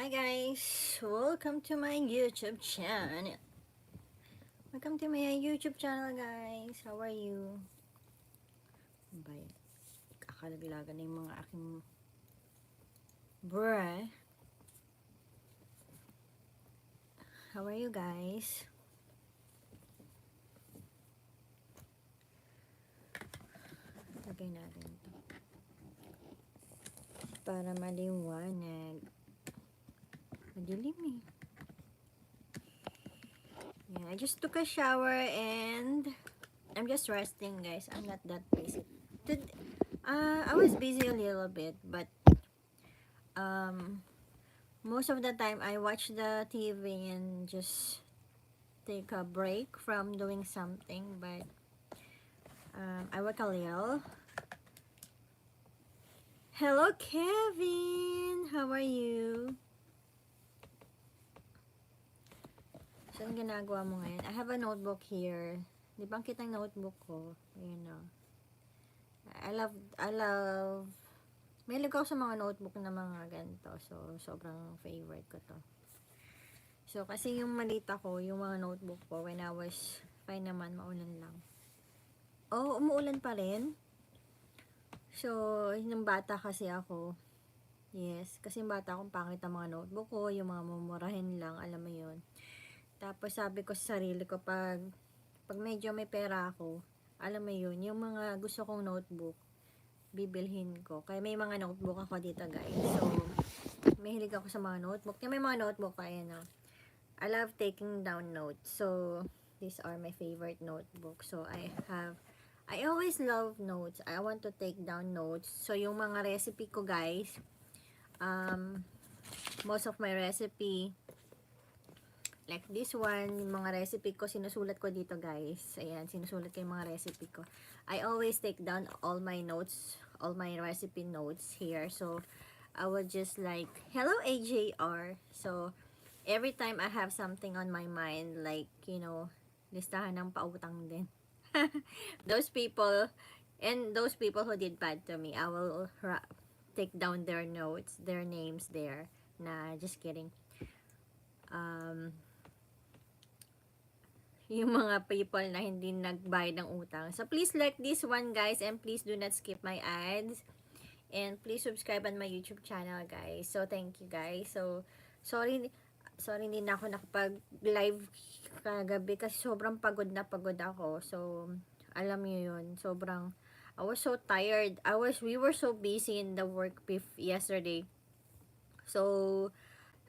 Hi guys, welcome to my YouTube channel. Welcome to my YouTube channel guys. How are you? Bay, kakalaglagan na yung mga aking bruh. How are you guys? Lagay natin ito para maliwanag. Madilim eh. Yeah, I just took a shower and I'm just resting guys. I'm not that busy. I was busy a little bit, but most of the time I watch the TV and just take a break from doing something. But I work a little. Hello Kevin, how are you? Saan ginagawa mo ngayon? I have a notebook here. Di ba ang kitang notebook ko? Ayan o. I love, may ako sa mga notebook na mga ganito. So, sobrang favorite ko to. So, kasi yung malita ko, yung mga notebook ko, when I was fine naman, maulan lang. Oh, umuulan pa rin. So, yung bata kasi ako, yes, kasi yung bata akong pangit ang mga notebook ko, yung mga mumurahin lang, alam mo yun. Tapos sabi ko sa sarili ko, pag medyo may pera ako, alam mo yun, yung mga gusto kong notebook, bibilhin ko. Kaya may mga notebook ako dito guys. So, may hilig ako sa mga notebook. Kaya may mga notebook ko, ayan o. I love taking down notes. So, these are my favorite notebooks. So, I always love notes. I want to take down notes. So, yung mga recipe ko guys, most of my recipe, like this one, yung mga recipe ko, sinusulat ko dito guys. Ayan, sinusulat ko yung mga recipe ko. I always take down all my notes, all my recipe notes here. So, I would just like, hello AJR. So, every time I have something on my mind, like, you know, listahan ng pautang din. Those people, and those people who did bad to me, I will take down their notes, their names there. Nah, just kidding. Yung mga people na hindi nagbayad ng utang. So, please like this one, guys. And please do not skip my ads. And please subscribe on my YouTube channel, guys. So, thank you, guys. So, sorry hindi na ako nakapag-live kagabi kasi sobrang pagod ako. So, alam niyo yun. Sobrang, I was so tired. We were so busy in the work yesterday. So,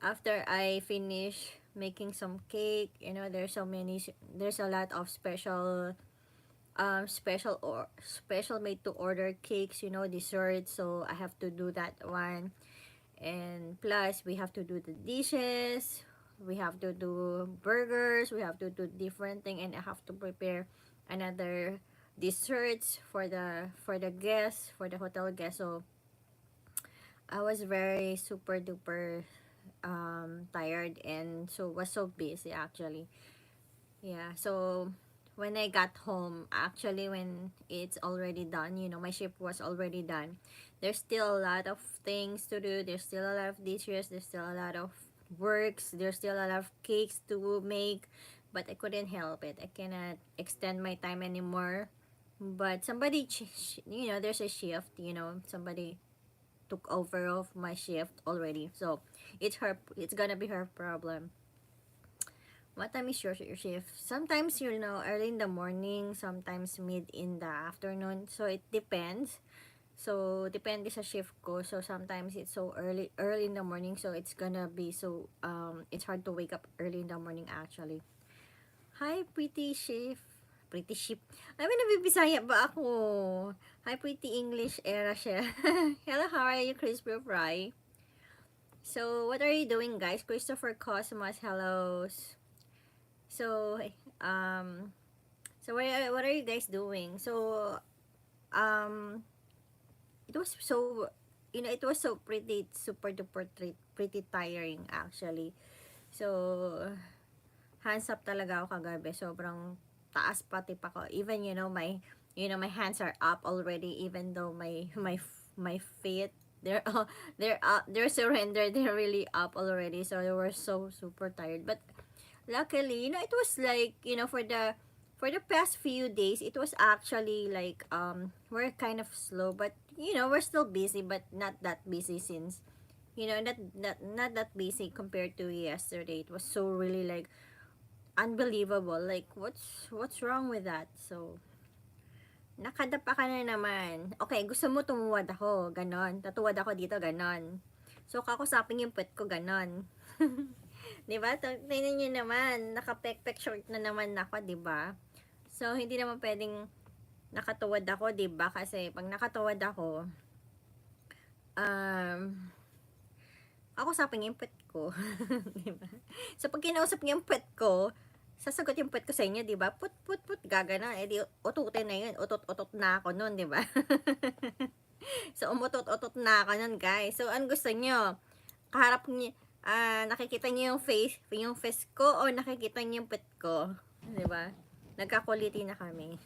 after I finish making some cake, you know, there's a lot of special made to order cakes, you know, desserts. So I have to do that one, and plus we have to do the dishes, we have to do burgers, we have to do different thing, and I have to prepare another desserts for the guests, for the hotel guests. So I was very super duper tired, and so was so busy actually. Yeah, so when I got home, actually when it's already done, you know, my shift was already done, there's still a lot of things to do, there's still a lot of dishes, there's still a lot of works, there's still a lot of cakes to make, but I couldn't help it. I cannot extend my time anymore. But somebody, you know, there's a shift, you know, somebody took over of my shift already. So it's gonna be her problem. What time is your shift? Sometimes, you know, early in the morning, sometimes mid in the afternoon. So it depends. So depende sa shift ko. So sometimes it's so early in the morning, so it's gonna be so it's hard to wake up early in the morning actually. Hi pretty shift. Pretty ship. I mean, nabibisaya ba ako? Hi, pretty English era siya. Hello, how are you, Crispy Fry? So, what are you doing, guys? Christopher Cosmos, hello. So, so what are you guys doing? So, it was so, you know, it was so pretty, super duper pretty tiring actually. So, hands up talaga ako kagabi. Sobrang taas pati pa ko. Even, you know, my hands are up already, even though my feet they're surrendered. They're really up already. So they were so super tired. But luckily, it was like, for the past few days, it was actually like, we're kind of slow, but we're still busy, but not that busy since, not that busy compared to yesterday. It was so really like unbelievable. Like, what's wrong with that? So, nakadapa ka na naman. Okay, gusto mo tumuwad ako, ganon. Tatuwad ako dito, ganon. So, kakusapin yung pet ko, ganon. Diba? Tingnan nyo naman, nakapekpek short na naman ako, diba? So, hindi naman pwedeng nakatuwad ako, diba? Kasi, pag nakatuwad ako, um, kakusapin yung pet ko. Diba? So, pag kinausap niya yung pet ko, sasagot yung pet ko sa inyo, diba? Put, put, put, gagana. Eh, di, ututin na yun. Utot-utot na ako nun, diba? So, umutot-utot na ako nun, guys. So, ano gusto nyo? Kaharap niyo, nakikita niyo yung face ko, o nakikita niyo yung pet ko? Diba? Nagkakuliti na kami.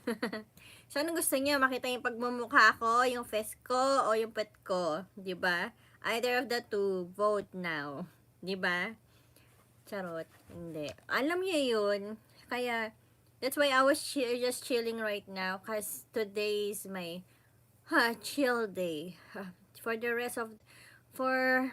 So, ano gusto niyo? Makita yung pagmumukha ko, yung face ko, o yung pet ko? Diba? Either of the two, vote now. Diba? Charot. Hindi. Alam niyo yun. Kaya, that's why I was just chilling right now. Cause today is my chill day. For the rest of, for,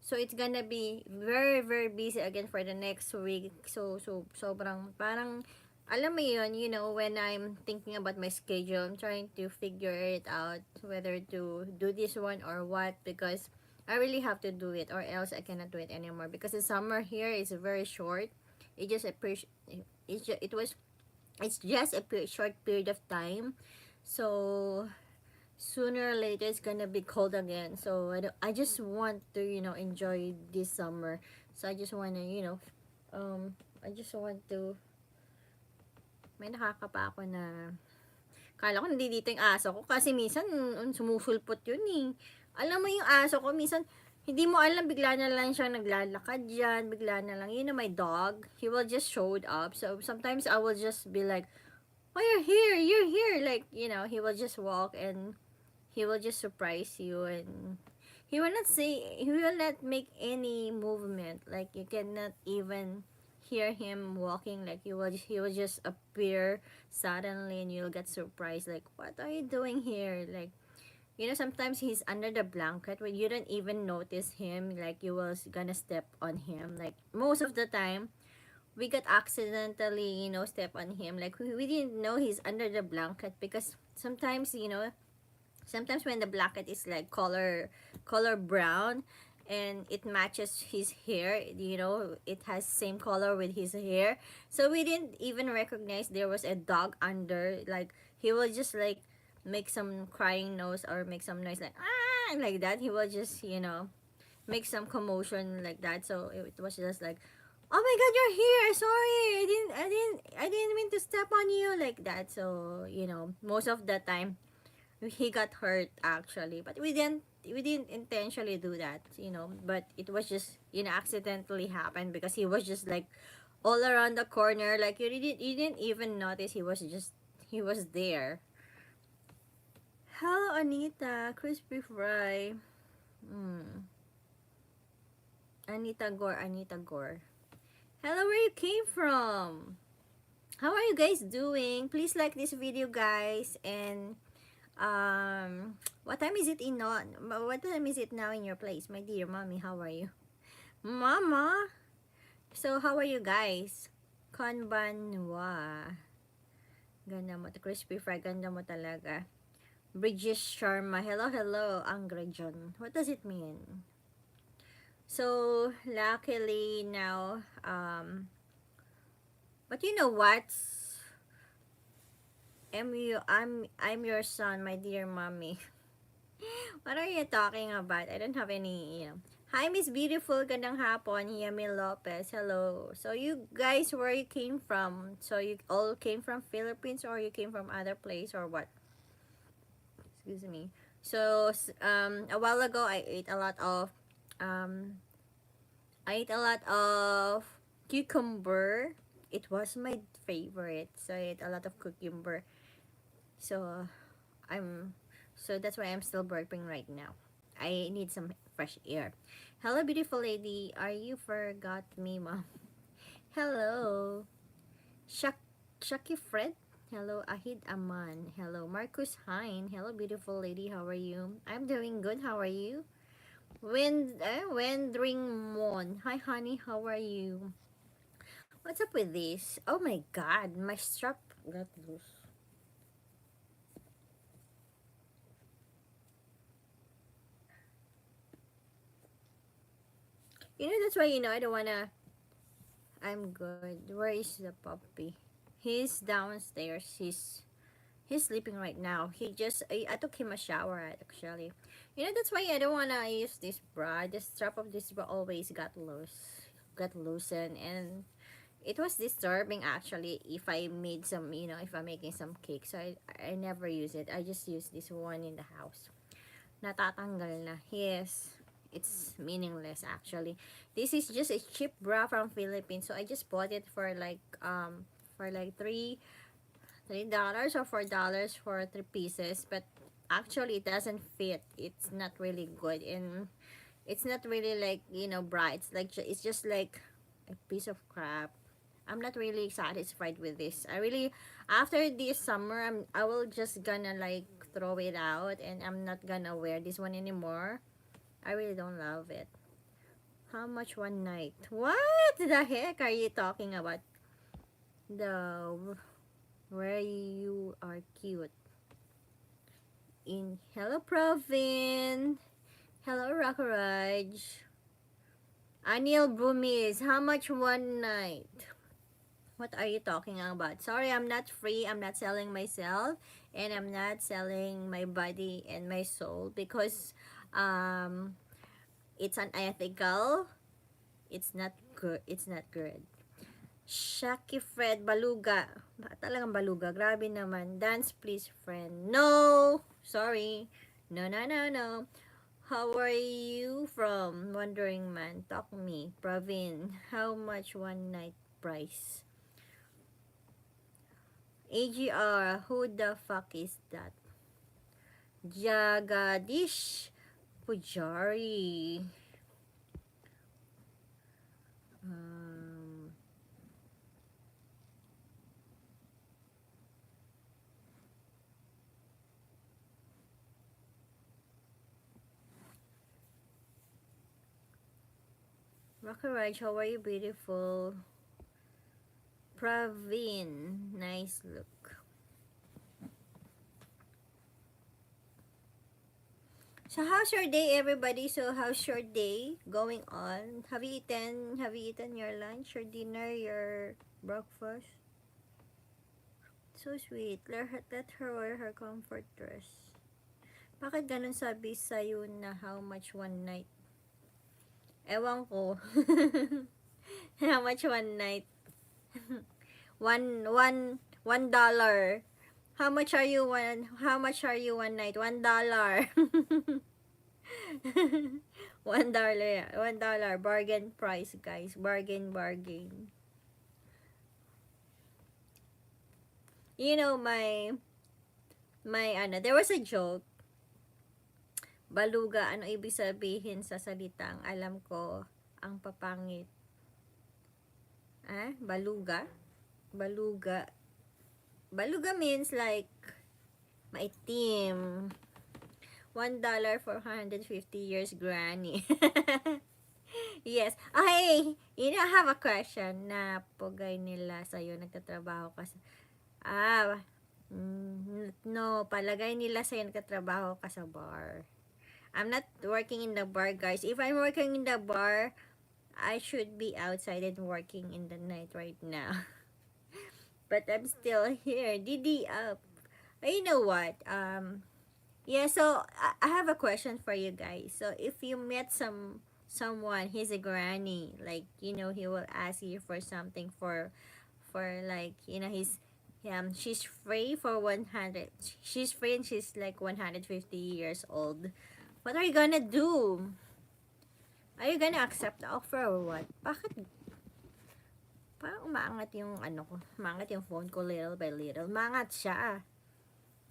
so it's gonna be very, very busy again for the next week. So, sobrang, parang, alam mo yun, when I'm thinking about my schedule, I'm trying to figure it out, whether to do this one or what, because I really have to do it, or else I cannot do it anymore, because the summer here is very short. It just it's just a short period of time. So, sooner or later it's gonna be cold again. So, I just want to, enjoy this summer. So, I just wanna, I just want to, may nakakapa ako na, kala ko nandito yung aso ko, kasi minsan sumusulpot yun eh. Alam mo yung aso ko, minsan hindi mo alam, bigla na lang siya naglalakad dyan, bigla na lang, my dog, he will just showed up. So sometimes I will just be like, oh, you're here, like, he will just walk, and he will just surprise you, and he will not make any movement, like you cannot even hear him walking, like he will just appear suddenly, and you'll get surprised, like, what are you doing here? Like, sometimes he's under the blanket when you don't even notice him, like you was gonna step on him. Like, most of the time we got accidentally, step on him, like we didn't know he's under the blanket, because sometimes, sometimes when the blanket is like color brown, and it matches his hair, it has same color with his hair, so we didn't even recognize there was a dog under. Like, he will just like make some crying noise, or make some noise like, ah, like that. He will just, make some commotion like that. So it was just like, oh my god, you're here, sorry, I didn't mean to step on you, like that. So, most of the time he got hurt actually, but we didn't intentionally do that, but it was just, accidentally happened, because he was just like all around the corner, like you didn't even notice he was there. Hello, Anita, crispy fry. Anita Gore. Hello, where you came from? How are you guys doing? Please like this video, guys, and what time is it what time is it now in your place, my dear mommy? How are you, mama? So, how are you guys? Konbanwa. Ganda mo, crispy fry, ganda mo talaga. Bridges Sharma, hello, Angrejon. What does it mean? So, luckily now, but you know what? I'm your son, my dear mommy. What are you talking about? I don't have any, Hi, Miss Beautiful. Gandang hapon. Yami Lopez. Hello. So, you guys, where you came from? So, you all came from Philippines, or you came from other place, or what? Excuse me. So, a while ago, I ate a lot of cucumber. It was my favorite. So, I ate a lot of cucumber. So, so that's why I'm still burping right now. I need some fresh air. Hello, beautiful lady. Are you forgot me, mom? Hello. Shaki Fred. Hello, Ahid Aman. Hello, Marcus Hein. Hello, beautiful lady. How are you? I'm doing good. How are you? Wandering Moon. Hi, honey. How are you? What's up with this? Oh my god, my strap got loose. You know, that's why, I don't wanna. I'm good. Where is the puppy? He's downstairs. He's sleeping right now. I took him a shower actually. You know, that's why I don't wanna use this bra. The strap of this bra always got loosened, and it was disturbing actually if I made some, if I'm making some cake. So I never use it. I just use this one in the house. Natatanggal na. Yes. It's meaningless actually. This is just a cheap bra from Philippines. So I just bought it for like $3 or $4 for 3 pieces, but actually it doesn't fit. It's not really good, and it's not really like, bra. It's just like a piece of crap. I'm not really satisfied with this. I really, after this summer, I will just gonna like throw it out, and I'm not gonna wear this one anymore. I really don't love it. How much one night? What the heck are you talking about? The where you are cute. In hello, Provin. Hello, Rakaraj. Anil Brumis. How much one night? What are you talking about? Sorry, I'm not free. I'm not selling myself, and I'm not selling my body and my soul because um it's unethical. It's not good. It's not good. Shaki Fred Baluga. Talagang Baluga. Grabe naman. Dance please, friend. No! Sorry. No, no, no, no. How are you from? Wandering Man. Talk me. Pravin. How much one night price? AGR. Who the fuck is that? Jagadish Pujari. Um, Makaraj, how are you, beautiful? Praveen, nice look. So how's your day, everybody? So how's your day going on? Have you eaten? Have you eaten your lunch, your dinner, your breakfast? So sweet. Let her wear her comfort dress. Bakit ganun sabi sa'yo na how much one night? Ewan ko. How much one night? $1. How much are you one night? $1. $1. $1. Bargain price, guys. Bargain. You know, there was a joke. Baluga, ano ibig sabihin sa salitang alam ko ang papangit? Baluga? Baluga means like maitim. $1 for 150 years granny. Yes. Okay, I have a question na pugay nila sa'yo, nagtatrabaho ka sa... No, palagay nila sa'yo nagtatrabaho ka sa bar. I'm not working in the bar, guys. If I'm working in the bar, I should be outside and working in the night right now. But I'm still here. Didi up. You know what? Yeah, so I have a question for you guys. So if you met someone, he's a granny, like, he will ask you for something for like, she's free for 100. She's free and she's like 150 years old. What are you gonna do? Are you gonna accept the offer or what? Bakit? Parang umaangat yung phone ko little by little. Umaangat siya.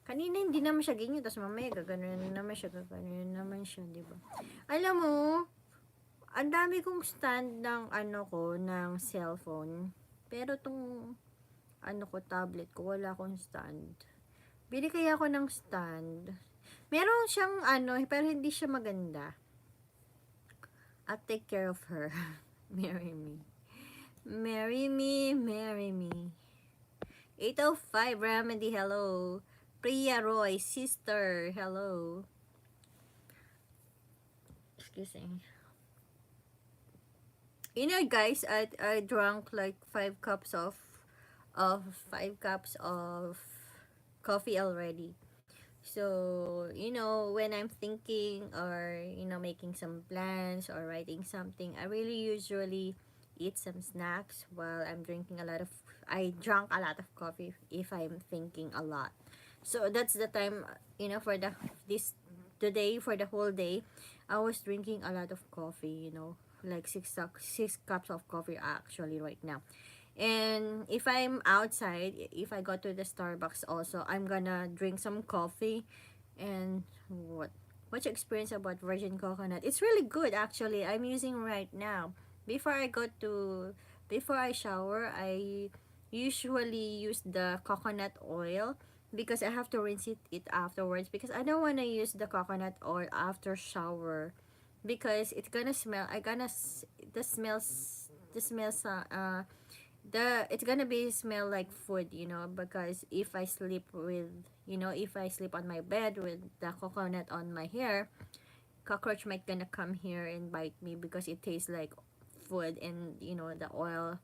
Kanina hindi naman siya ganyan, tapos mamaya gaganon naman siya, gaganon naman siya, di ba? Alam mo, ang dami kong stand ng ano ko, ng cellphone. Pero tong ano ko, tablet ko, wala akong stand. Bili kaya ako ng stand. Meron siyang ano, pero hindi siya maganda. I'll take care of her. Marry me. Marry me, marry me. 805 Remedy, hello. Priya Roy, sister, hello. Excuse me. You know, guys, I drank like 5 cups of coffee already. So, you know, when I'm thinking or, you know, making some plans or writing something, I really usually eat some snacks while I'm drinking a lot of, I drank a lot of coffee if I'm thinking a lot. So, that's the time, you know, for this, today, for the whole day, I was drinking a lot of coffee, you know, like 6 cups of coffee actually right now. And if I'm outside, if I go to the Starbucks also, I'm gonna drink some coffee. And what's your experience about virgin coconut? It's really good actually. I'm using right now. Before I go to before I shower, I usually use the coconut oil because I have to rinse it afterwards, because I don't want to use the coconut oil after shower because it's gonna smell. The it's gonna be smell like food, you know, because if I sleep with, you know, if I sleep on my bed with the coconut on my hair, cockroach might gonna come here and bite me because it tastes like food, and you know the oil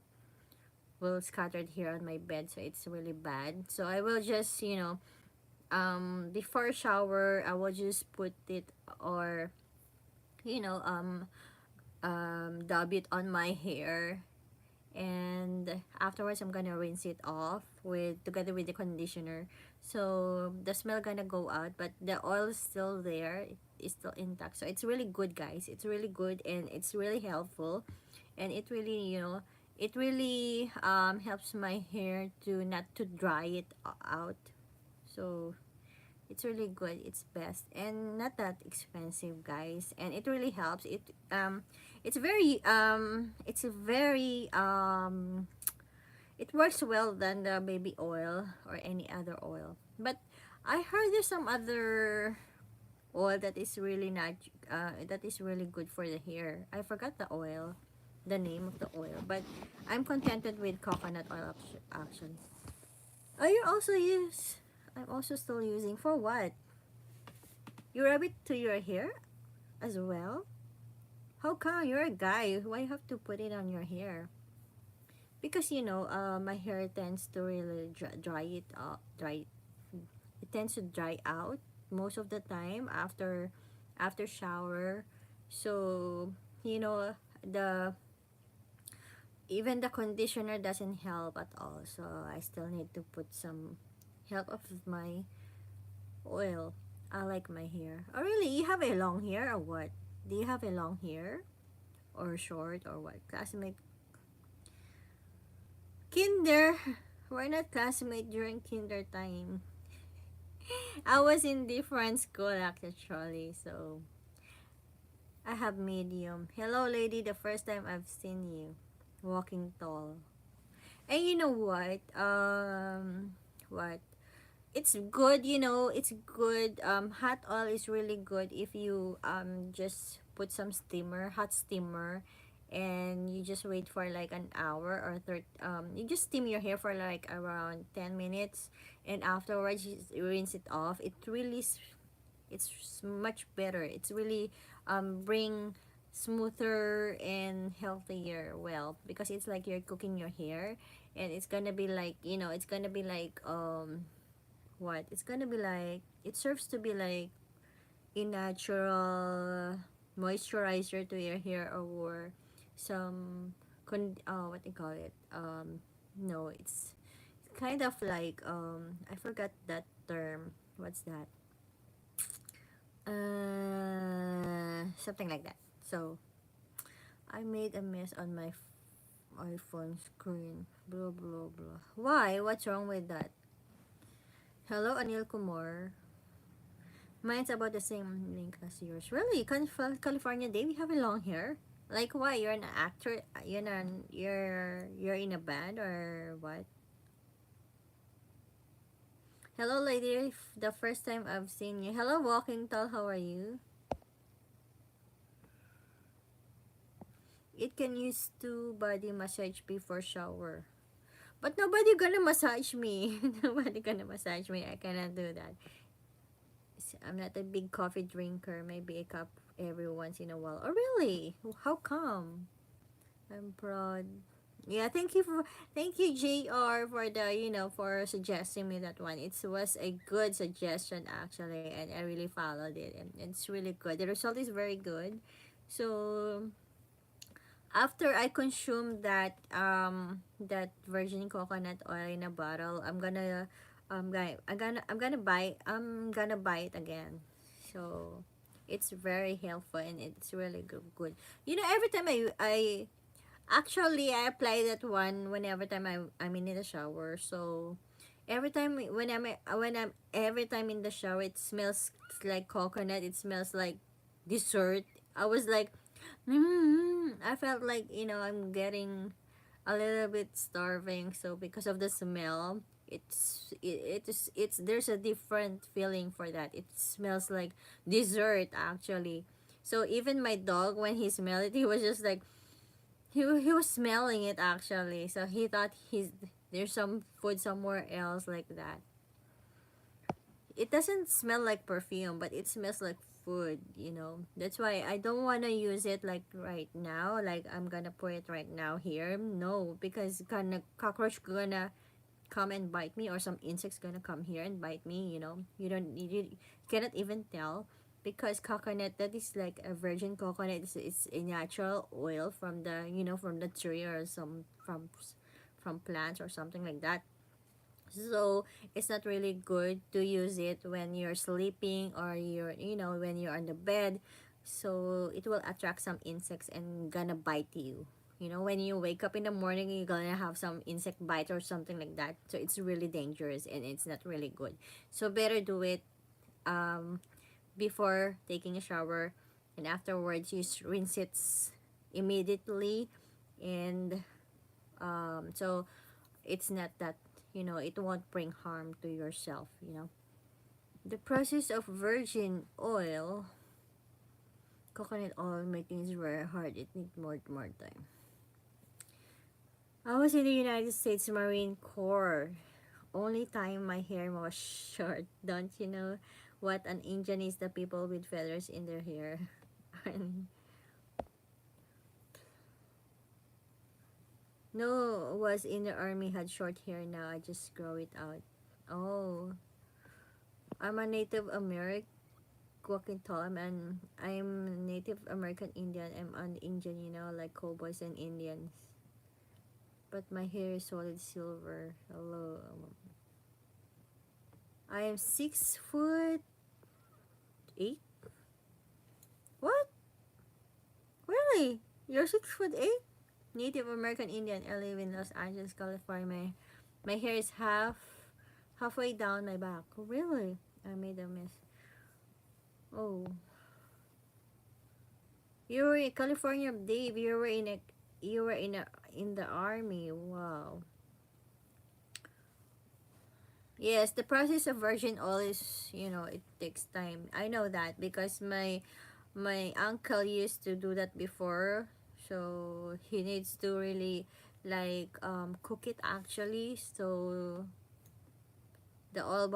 will scattered here on my bed, so it's really bad. So I will just, you know, before shower I will just put it, or you know, dab it on my hair, and afterwards I'm gonna rinse it off with together with the conditioner, so the smell gonna go out but the oil is still there, it's still intact. So it's really good, guys, it's really good and it's really helpful, and it really, you know, it really helps my hair to not to dry it out. So it's really good, it's best and not that expensive, guys, and it really helps. It's very it works well than the baby oil or any other oil. But I heard there's some other oil that is really not that is really good for the hair. I forgot the name of the oil, but I'm contented with coconut oil action. Oh, you also use, I'm also still using for what? You rub it to your hair as well? How come you're a guy? Why you have to put it on your hair? Because you know, my hair tends to really dry it up, dry. It tends to dry out most of the time after shower. So you know, the even the conditioner doesn't help at all. So I still need to put some help of my oil. I like my hair. Oh really? You have a long hair or what? Do you have a long hair or short or what? Classmate, kinder. We're not classmate during kinder time. I was in different school actually, so I have medium. Hello lady, the first time I've seen you. Walking tall. And you know what? What? It's good, you know, it's good. Hot oil is really good if you just put some hot steamer, and you just wait for like an hour or you just steam your hair for like around 10 minutes, and afterwards you rinse it off. It's much better. It's really bring smoother and healthier, well, because it's like you're cooking your hair, and it's gonna be like, you know, it's gonna be like what it's gonna be like, it serves to be like a natural moisturizer to your hair, or some what do you call it, no, it's kind of like I forgot that term, what's that, something like that. So I made a mess on my iPhone screen, blah blah blah. Why, what's wrong with that? Hello, Anil Kumar. Mine's about the same length as yours. Really? California Day, we have a long hair? Like why? You're an actor? You're in a band or what? Hello, lady. The first time I've seen you. Hello, Walking Tall. How are you? It can use to body massage before shower. But nobody gonna massage me. Nobody gonna massage me. I cannot do that. I'm not a big coffee drinker. Maybe a cup every once in a while. Oh, really? How come? I'm proud. Yeah, thank you JR for the for suggesting me that one. It was a good suggestion actually, and I really followed it, and it's really good. The result is very good. So after I consume that virgin coconut oil in a bottle, I'm gonna buy it again. So it's very helpful and it's really good. You know, every time I actually I apply that one whenever time I'm in the shower. So every time when I'm every time in the shower, it smells like coconut. It smells like dessert. I was like, I felt like I'm getting a little bit starving. So because of the smell, it's there's a different feeling for that. It smells like dessert actually. So even my dog, when he smelled it, he was just like he was smelling it actually. So he thought there's some food somewhere else like that. It doesn't smell like perfume, but it smells like food. That's why I don't want to use it like right now. Like I'm gonna put it right now here. No, because gonna cockroach gonna come and bite me, or some insects gonna come here and bite me. You cannot even tell, because coconut, that is like a virgin coconut. It's a natural oil from the tree, or from plants or something like that. So it's not really good to use it when you're sleeping, or when you're on the bed. So it will attract some insects and gonna bite you. When you wake up in the morning, you're gonna have some insect bite or something like that. So it's really dangerous and it's not really good. So better do it um, before taking a shower, and afterwards you rinse it immediately. And so it's not that, it won't bring harm to yourself. The process of virgin oil, coconut oil making is very hard. It needs more time. I was in the United States Marine Corps. Only time my hair was short. Don't you know what an Indian is? The people with feathers in their hair. No, was in the army, had short hair. Now I just grow it out. Oh, I'm a Native American. Walking tall. I'm Native American Indian. I'm an Indian, like cowboys and Indians. But my hair is solid silver. Hello. I am 6'8". What? Really? You're 6'8"? Native American Indian. I live in Los Angeles, California. My hair is halfway down my back. Really? I made a mess. Oh, you were in California, Dave. You were in the army. Wow. Yes, the process of virgin oil is, it takes time. I know that because my uncle used to do that before. So he needs to really like cook it actually. So the oil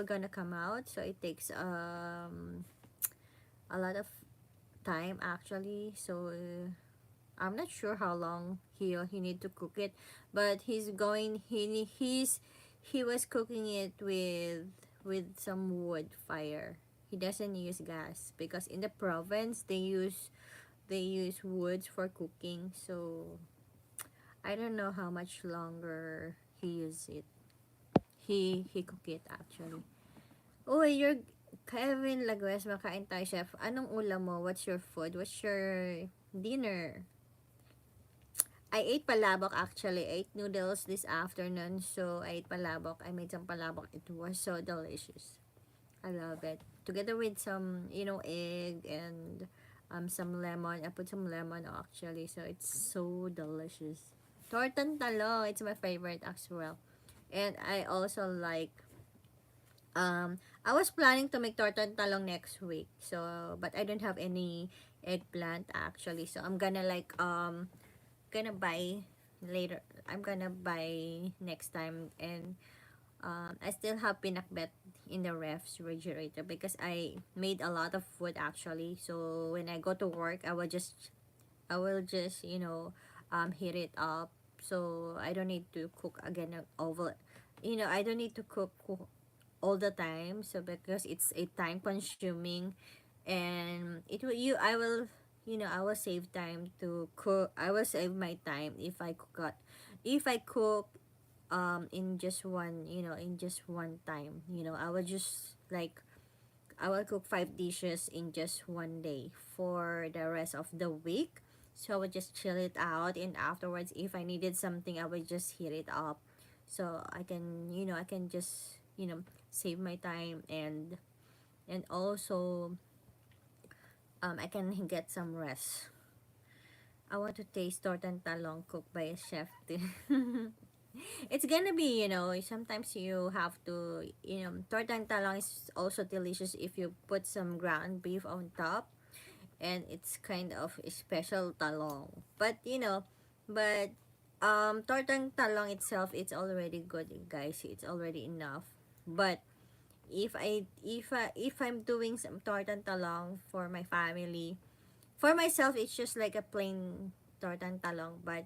gonna come out. So it takes a lot of time actually. So I'm not sure how long he need to cook it, but he was cooking it with some wood fire. He doesn't use gas because in the province they use woods for cooking. So I don't know how much longer he used it. He cooked it actually. Oh, you're Kevin Laguesma, kain tayo, chef. Anong ulam mo? What's your food? What's your dinner? I ate palabok actually. I ate noodles this afternoon. So I ate palabok. I made some palabok. It was so delicious. I love it. Together with some, egg and some lemon. I put some lemon actually. So it's so delicious. Tortang talong. It's my favorite as well. And I also like I was planning to make tortang talong next week. So but I don't have any eggplant actually. So I'm gonna gonna buy later. I'm gonna buy next time. And I still have pinakbet in the refrigerator because I made a lot of food actually. So when I go to work, I will just heat it up. So I don't need to cook again over. I don't need to cook all the time. So because it's a time consuming, and it will you I will save time to cook. I will save my time if I cook in just one time. I will cook 5 dishes in just one day for the rest of the week. So I would just chill it out, and afterwards if I needed something I would just heat it up. So I can just save my time, and also I can get some rest. I want to taste tortang talong cooked by a chef too. It's gonna be, sometimes you have to, tortang talong is also delicious if you put some ground beef on top, and it's kind of a special talong. But tortang talong itself, it's already good, guys. It's already enough. But if I'm doing some tortang talong for my family, for myself it's just like a plain tortang talong. But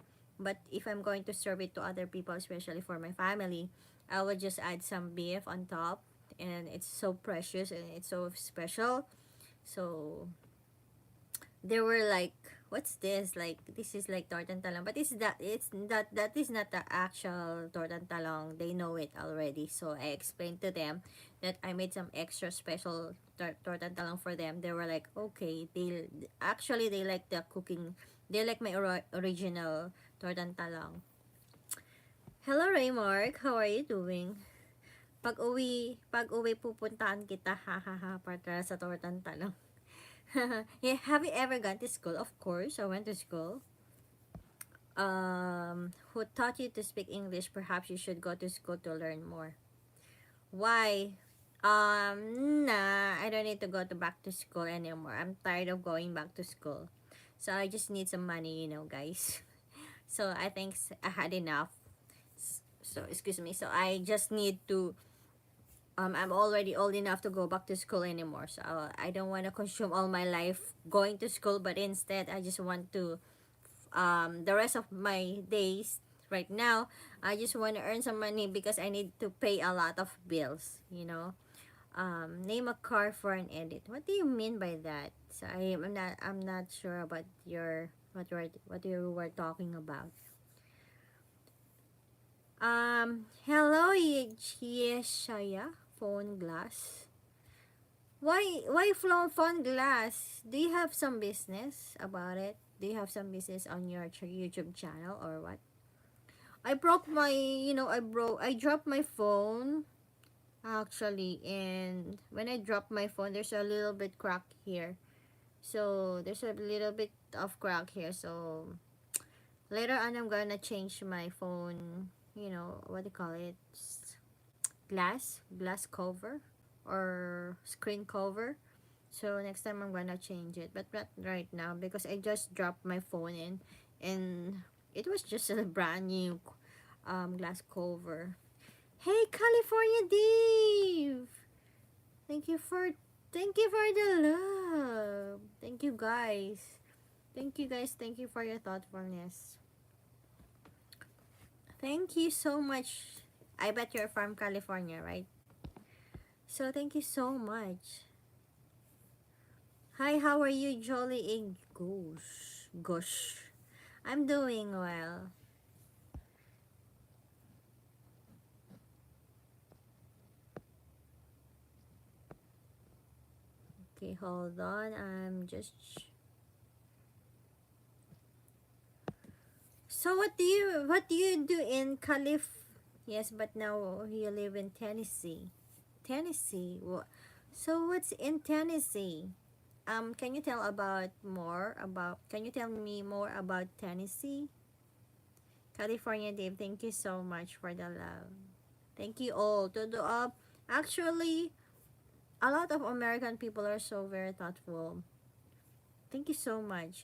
if I'm going to serve it to other people, especially for my family, I would just add some beef on top, and it's so precious and it's so special. So there were like, what's this, like this is like tortang talong, but that is not the actual tortang talong. They know it already. So I explained to them that I made some extra special tortang talong for them. They were like, okay. They like the cooking. They like my original tortang talong. Hello Raymark, how are you doing? Pag uwi pupuntahan kita, ha ha ha, para sa tortang talong. Yeah, have you ever gone to school? Of course, I went to school. Who taught you to speak English? Perhaps you should go to school to learn more. Why? Nah, I don't need to go to back to school anymore. I'm tired of going back to school. So I just need some money, guys. So I think I had enough. So excuse me. So I just need to I'm already old enough to go back to school anymore. So I don't want to consume all my life going to school, but instead I just want to the rest of my days right now, I just want to earn some money because I need to pay a lot of bills. Name a car for an edit. What do you mean by that? So I'm not sure about what you were talking about. Hello, Yeshaya. Phone glass. Why phone glass? Do you have some business about it? Do you have some business on your YouTube channel or what? I broke my, I dropped my phone actually, and when I dropped my phone, there's a little bit crack here. So there's a little bit of crack here. So later on, I'm gonna change my phone. What do you call it? Glass cover or screen cover. So next time I'm gonna change it, but not right now because I just dropped my phone in, and it was just a brand new glass cover. Hey, California Dave! Thank you for the love. Thank you guys. Thank you guys. Thank you for your thoughtfulness. Thank you so much. I bet you're from California, right? So thank you so much. Hi, how are you, Jolly Egg Gosh? Gosh. I'm doing well. Okay, hold on. I'm just So what do you do in Yes, but now you live in Tennessee. Tennessee. So what's in Tennessee? Can you tell about more about? Can you tell me more about Tennessee? California, Dave. Thank you so much for the love. Thank you all to the up. Actually, a lot of American people are so very thoughtful. Thank you so much.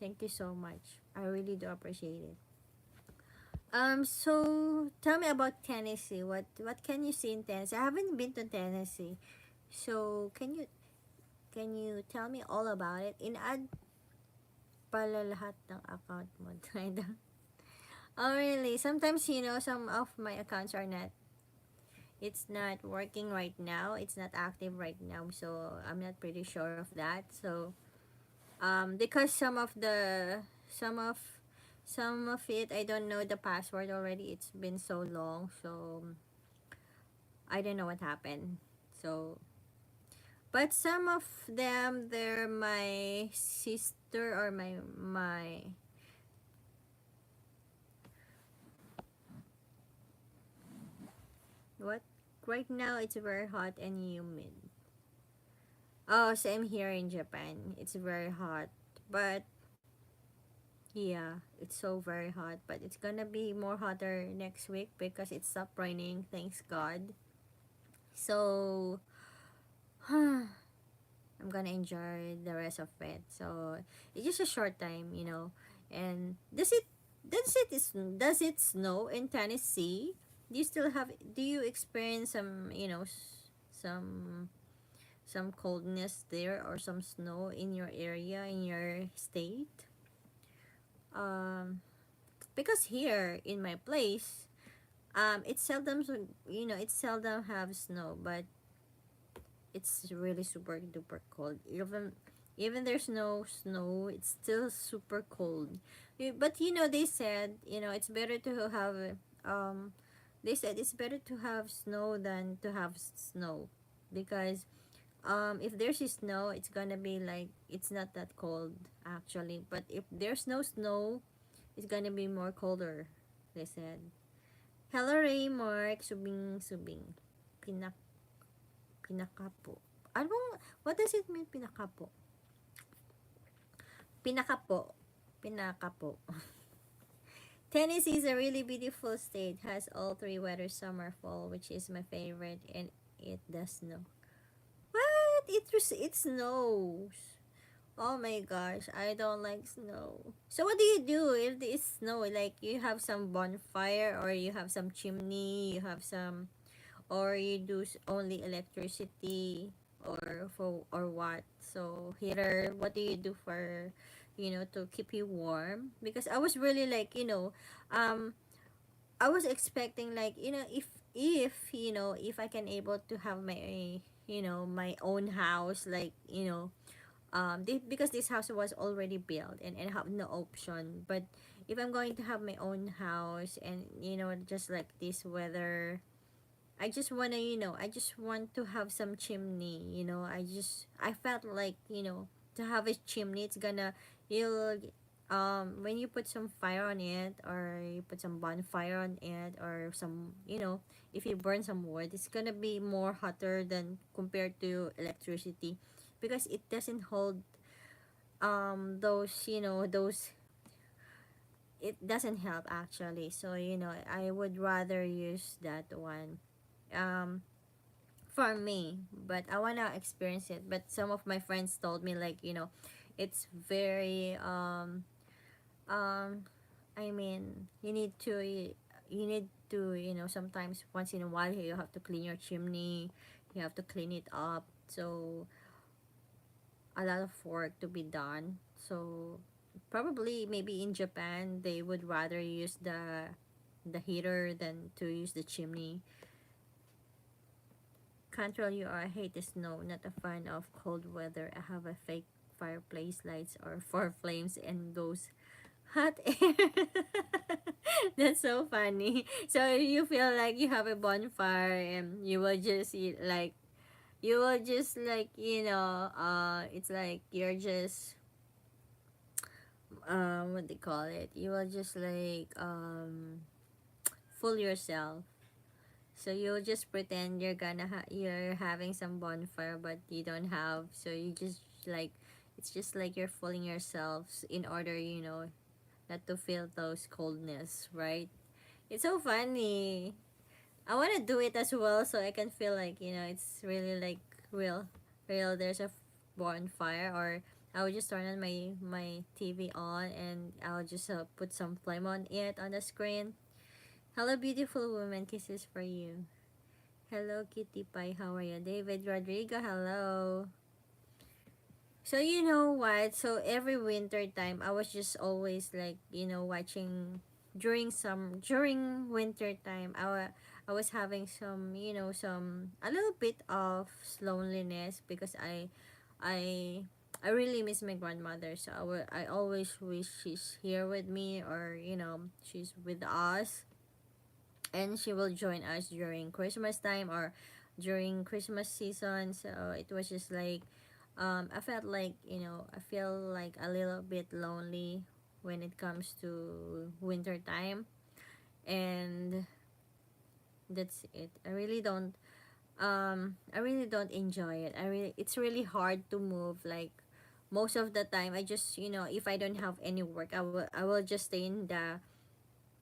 Thank you so much. I really do appreciate it. So tell me about Tennessee. What can you see in Tennessee? I haven't been to Tennessee. So can you tell me all about it? In-add pala lahat ng account mo. Oh really? Sometimes some of my accounts are not it's not working right now. It's not active right now. So I'm not pretty sure of that. So because some of it I don't know the password already. It's been so long. So I don't know what happened. So, but some of them, they're my sister or my what? Right now, it's very hot and humid. Oh, same here in Japan. It's very hot, but yeah, it's so very hot. But it's gonna be more hotter next week because it stopped raining. Thanks God. So, I'm gonna enjoy the rest of it. So it's just a short time. And does it snow in Tennessee? Do you experience some some coldness there or some snow in your area in your state? Um, because here in my place, it seldom have snow, but it's really super duper cold. Even there's no snow, it's still super cold. But they said it's better to have um they said it's better to have snow than to have snow because if there's snow, it's gonna be like it's not that cold actually. But if there's no snow, it's gonna be more colder. They said. Hello Ray Mark, subing subing. Pinak Pinakapo. What does it mean pinakapo? Pinakapo. Pinakapo. Tennessee is a really beautiful state. Has all three weather, summer, fall, which is my favorite, and it does snow. What? It snows. Oh my gosh, I don't like snow. So what do you do if there is snow? Like you have some bonfire or you have some chimney, you have some or you do only electricity or what. So heater, what do you do for to keep you warm? Because I was really like um I was expecting like if I can able to have my own house, like because this house was already built and I have no option. But if I'm going to have my own house and just like this weather, I just want to have some chimney. I felt like to have a chimney, it's gonna, you'll, when you put some fire on it, or you put some bonfire on it, or if you burn some wood, it's gonna be more hotter than compared to electricity, because it doesn't hold, those, it doesn't help actually. So I would rather use that one. Um, for me, but I want to experience it. But some of my friends told me like it's very um I mean, you need to sometimes once in a while you have to clean your chimney, you have to clean it up. So a lot of work to be done. So probably maybe in Japan they would rather use the heater than to use the chimney. Control you are. I hate the snow. Not a fan of cold weather. I have a fake fireplace lights or four flames and goes hot air. That's so funny. So you feel like you have a bonfire and you will just like it's like you're just what they call it, you will just like fool yourself. So you'll just pretend you're having some bonfire, but you don't have. So you just like, it's just like you're fooling yourselves in order, not to feel those coldness, right? It's so funny. I want to do it as well, so I can feel like, it's really like real, real. There's a bonfire, or I would just turn on my TV on, and I'll just put some flame on it on the screen. Hello, beautiful woman. Kisses for you. Hello, Kitty Pie. How are you? David Rodrigo. Hello. So you know what? So every winter time, I was just always like, watching during winter time. I was having some, a little bit of loneliness, because I I really miss my grandmother. So I always wish she's here with me, or she's with us, and she will join us during Christmas time, or during Christmas season. So it was just like, I felt like, I feel like a little bit lonely when it comes to winter time. And that's it. I really don't enjoy it. It's really hard to move. Like, most of the time, I just, if I don't have any work, I will just stay in the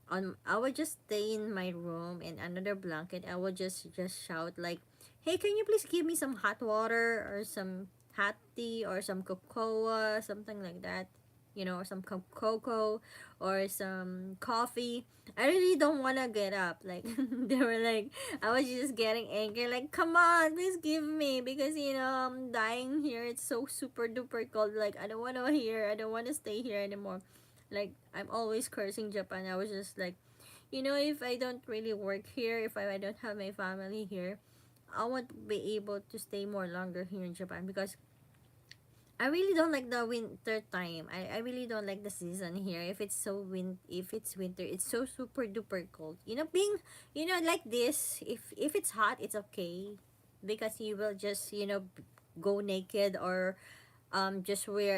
on I would just stay in my room and under the blanket. I would just shout like, "Hey, can you please give me some hot water, or some hot tea, or some cocoa, something like that." Or some cocoa, or some coffee. I really don't want to get up. Like, they were like, I was just getting angry. Like, come on, please give me, because I'm dying here. It's so super duper cold. Like, I don't want to I don't want to stay here anymore. Like, I'm always cursing Japan. I was just like, if I don't really work here, if I don't have my family here, I won't be able to stay more longer here in Japan, because I really don't like the winter time. I really don't like the season here. If it's winter, it's so super duper cold. Like this, if it's hot, it's okay, because you will just, go naked, or just wear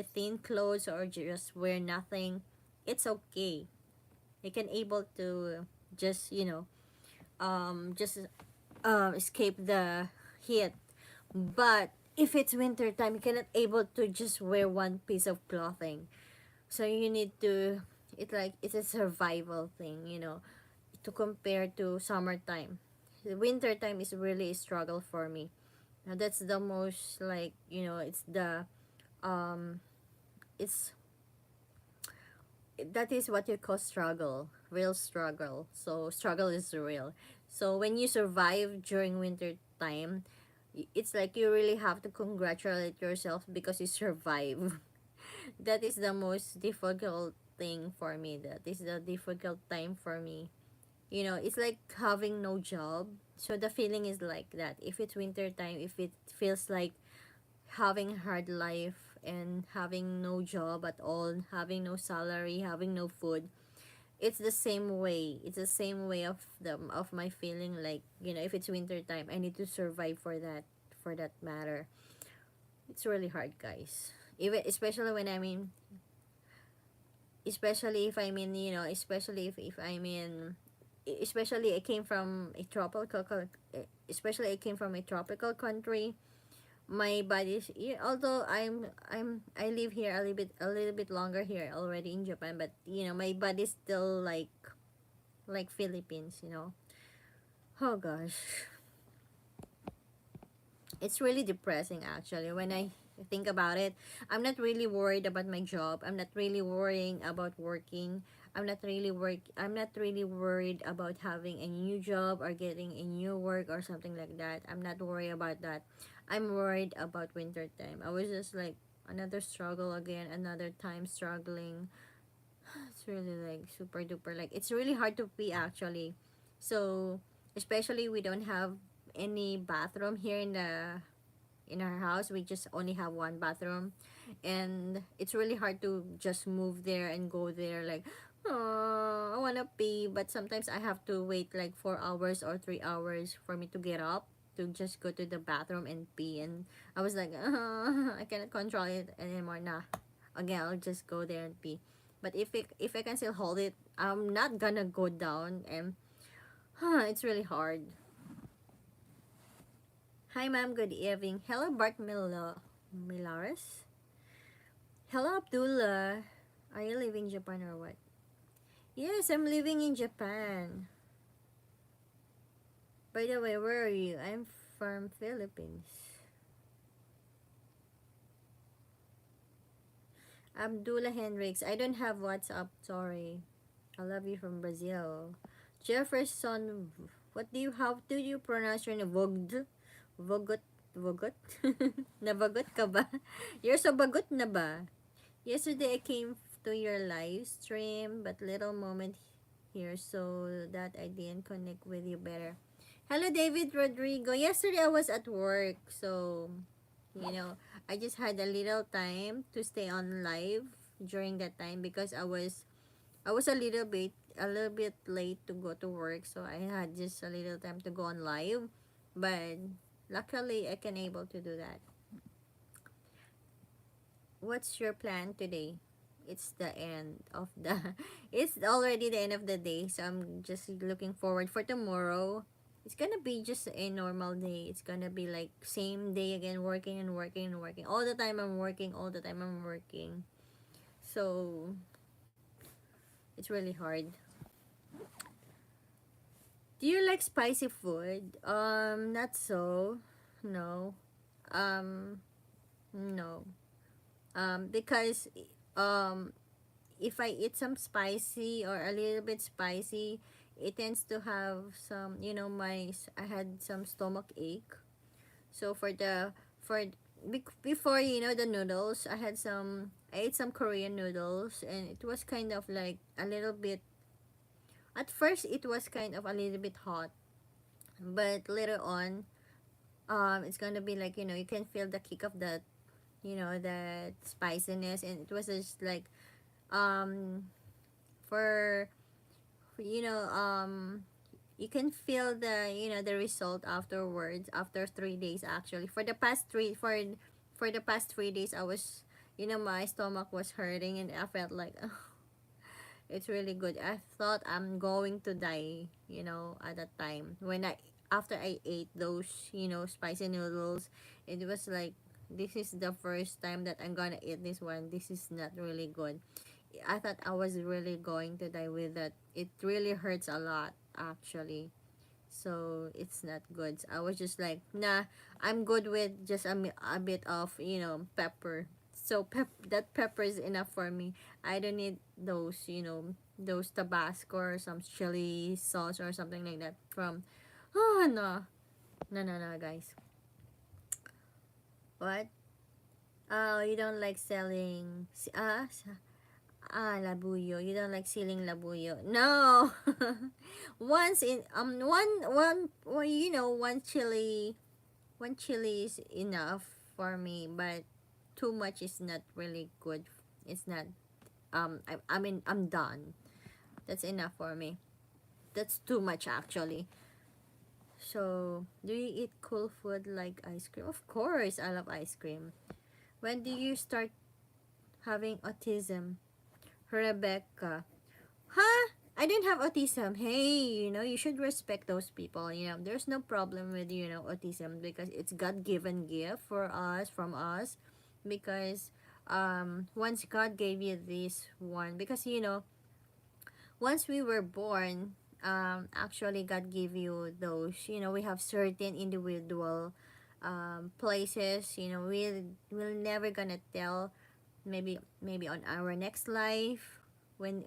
thin clothes, or just wear nothing. It's okay. You can able to just, just escape the heat. But if it's winter time, you cannot able to just wear one piece of clothing. So you need to, it's a survival thing, to compare to summertime. The winter time is really a struggle for me. Now that's the most, like, um it's that is what you call struggle, real struggle. So struggle is real. So when you survive during winter time, it's like you really have to congratulate yourself, because you survive. That is the most difficult thing for me. That is the difficult time for me. It's like having no job. So the feeling is like that. If it's winter time, if it feels like having hard life, and having no job at all, having no salary, having no food, it's the same way. It's the same way of my feeling, like, if it's winter time, I need to survive for that matter. It's really hard, guys. Even especially when I mean especially if I'm in, especially if I'm in, especially I came from a tropical especially I came from a tropical country. My body's, although I live here a little bit longer here already in Japan, but my body's still like Philippines. Oh gosh, it's really depressing actually when I think about it. I'm not really worried about my job. I'm not really worrying about working. I'm not really worried about having a new job, or getting a new work, or something like that. I'm not worried about that. I'm worried about winter time. I was just like, another struggle again, another time struggling. It's really like super duper, like, it's really hard to pee actually. So especially we don't have any bathroom here in our house. We just only have one bathroom, and it's really hard to just move there and go there, like, oh, I wanna pee, but sometimes I have to wait like 4 hours or 3 hours for me to get up to just go to the bathroom and pee. And I was like, I cannot control it anymore. Nah, again, I'll just go there and pee. But if I can still hold it, I'm not gonna go down, and it's really hard. Hi ma'am, good evening. Hello Bart Milares. Hello Abdullah. Are you living in Japan or what? Yes, I'm living in Japan. By the way, where are you? I'm from Philippines. Abdullah Henricks. I don't have WhatsApp, sorry. I love you from Brazil. Jefferson, how do you pronounce your name? Vogot? Vogot? Nabagot ka ba? You're so bagot na ba? Yesterday I came to your live stream, but little moment here so that I didn't connect with you better. Hello David Rodrigo. Yesterday I was at work, so I just had a little time to stay on live during that time because I was a little bit late to go to work, so I had just a little time to go on live. But luckily I can able to do that. What's your plan today? It's the end of the it's already the end of the day, so I'm just looking forward for tomorrow. It's gonna be just a normal day. It's gonna be like same day again, working and working and working. All the time I'm working, all the time I'm working. So it's really hard. Do you like spicy food? Not so. No. Um, no. Because um, if I eat some spicy or a little bit spicy, it tends to have some, I had some stomach ache. So before, the noodles, I ate some Korean noodles, and it was kind of like a little bit, at first it was kind of a little bit hot, but later on, it's gonna be like, you can feel the kick of that, that spiciness, and it was just like, um for you know you can feel the result afterwards, after 3 days. Actually, for the past 3 days, I was, my stomach was hurting, and I felt like, it's really good. I thought I'm going to die, at that time, after I ate those, spicy noodles. It was like, this is the first time that I'm gonna eat this one. This is not really good. I thought I was really going to die with that. It really hurts a lot, actually. So it's not good. So I was just like, nah, I'm good with just a bit of, pepper. So that pepper is enough for me. I don't need those Tabasco or some chili sauce or something like that from. Oh no, no, no, no, guys. What? Oh, you don't like selling labuyo. You don't like selling labuyo. No. Once in well, one chili is enough for me, but too much is not really good. It's not I mean, I'm done. That's enough for me. That's too much, actually. So, do you eat cool food like ice cream? Of course, I love ice cream. When do you start having autism? Rebecca. Huh? I didn't have autism. Hey, you should respect those people. There's no problem with, autism, because it's God-given gift for us, from us. Because once God gave you this one, because, once we were born, actually God gave you those, we have certain individual places, we'll never gonna tell. Maybe on our next life, when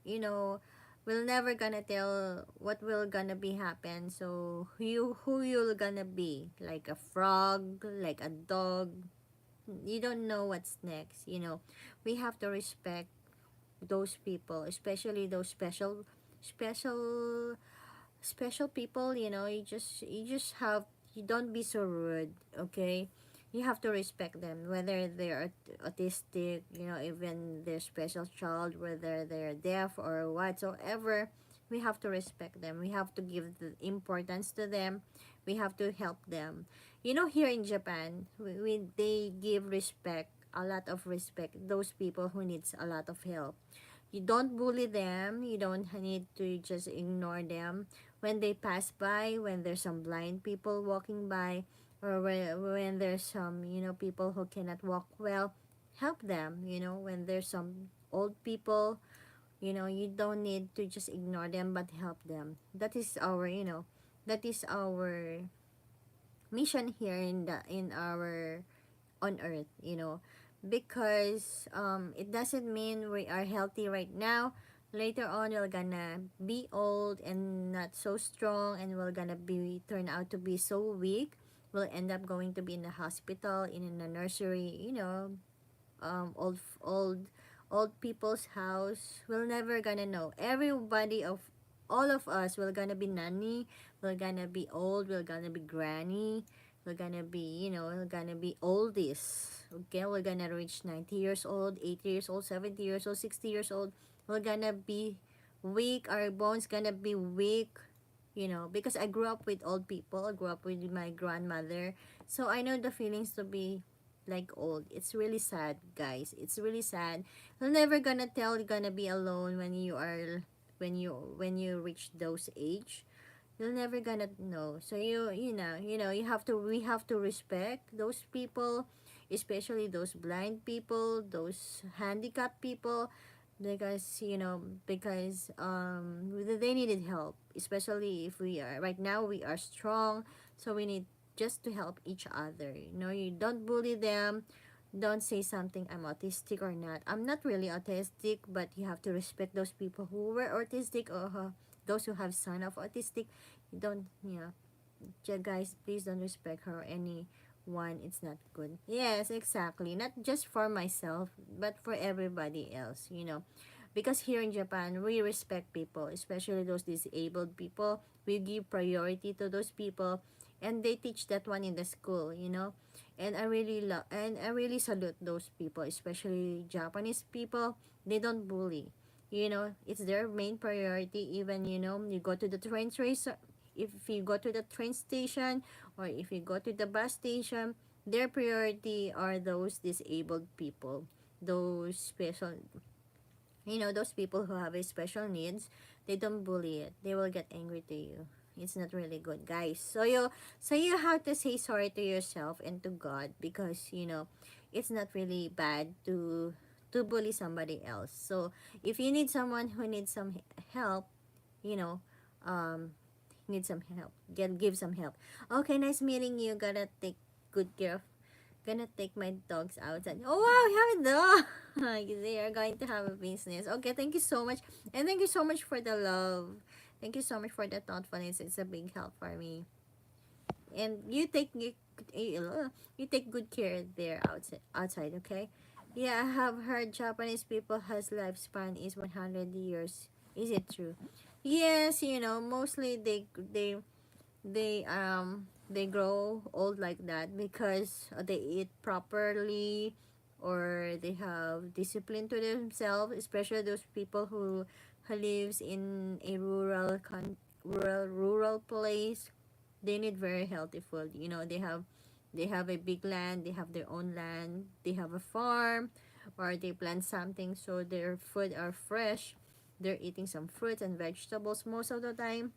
you know we'll never gonna tell what will gonna be happen. So who you're gonna be, like a frog, like a dog. You don't know what's next. We have to respect those people, especially those special special people. You just have, you don't be so rude, okay? You have to respect them, whether they're autistic, even their special child, whether they're deaf or whatsoever. We have to respect them. We have to give the importance to them. We have to help them. Here in Japan, they give respect a lot of respect those people who needs a lot of help. You don't bully them. You don't need to just ignore them when they pass by, when there's some blind people walking by, or when there's some, people who cannot walk well. Help them, when there's some old people, you don't need to just ignore them, but help them. That is our, that is our mission here in our on earth, because it doesn't mean we are healthy right now. Later on, we're gonna be old and not so strong, and we're gonna be turn out to be so weak. We'll end up going to be in the hospital, in a nursery, old people's house. We're never gonna know. Everybody of all of us, we're gonna be nanny, we're gonna be old, we're gonna be granny, we're gonna be, we're gonna be oldies. Okay, we're gonna reach 90 years old, 80 years old, 70 years old, 60 years old. We're gonna be weak, our bones gonna be weak, because I grew up with old people. I grew up with my grandmother, so I know the feelings to be like old. It's really sad, guys. It's really sad. You're never gonna tell you're gonna be alone when you are when you reach those age. You're never gonna know. So you have to we have to respect those people, especially those blind people, those handicapped people, because they needed help, especially if we are right now we are strong, so we need just to help each other. You don't bully them. Don't say something, I'm autistic or not. I'm not really autistic, but you have to respect those people who were autistic, or those who have son of autistic. You don't, guys, please don't respect her or anyone. It's not good. Yes, exactly. Not just for myself, but for everybody else, because here in Japan, we respect people, especially those disabled people. We give priority to those people, and they teach that one in the school. And I really love and I really salute those people, especially Japanese people. They don't bully. It's their main priority. Even you go to the train trace, if you go to the train station, or if you go to the bus station, their priority are those disabled people, those special, those people who have a special needs. They don't bully it. They will get angry to you. It's not really good, guys. So you have to say sorry to yourself and to God, because it's not really bad to bully somebody else. So if you need someone who needs some help, you know um need some help, give some help. Okay, nice meeting you. Gotta take good care of Gonna take my dogs outside. Oh wow, we have a dog. They are going to have a business. Okay, thank you so much. And thank you so much for the love. Thank you so much for the thoughtfulness. It's a big help for me. And you take good care there outside, okay? Yeah, I have heard Japanese people has lifespan is 100 years. Is it true? Yes, mostly they grow old like that because they eat properly, or they have discipline to themselves, especially those people who lives in a rural place. They need very healthy food. They have a big land, they have their own land, they have a farm, or they plant something, so their food are fresh. They're eating some fruits and vegetables most of the time.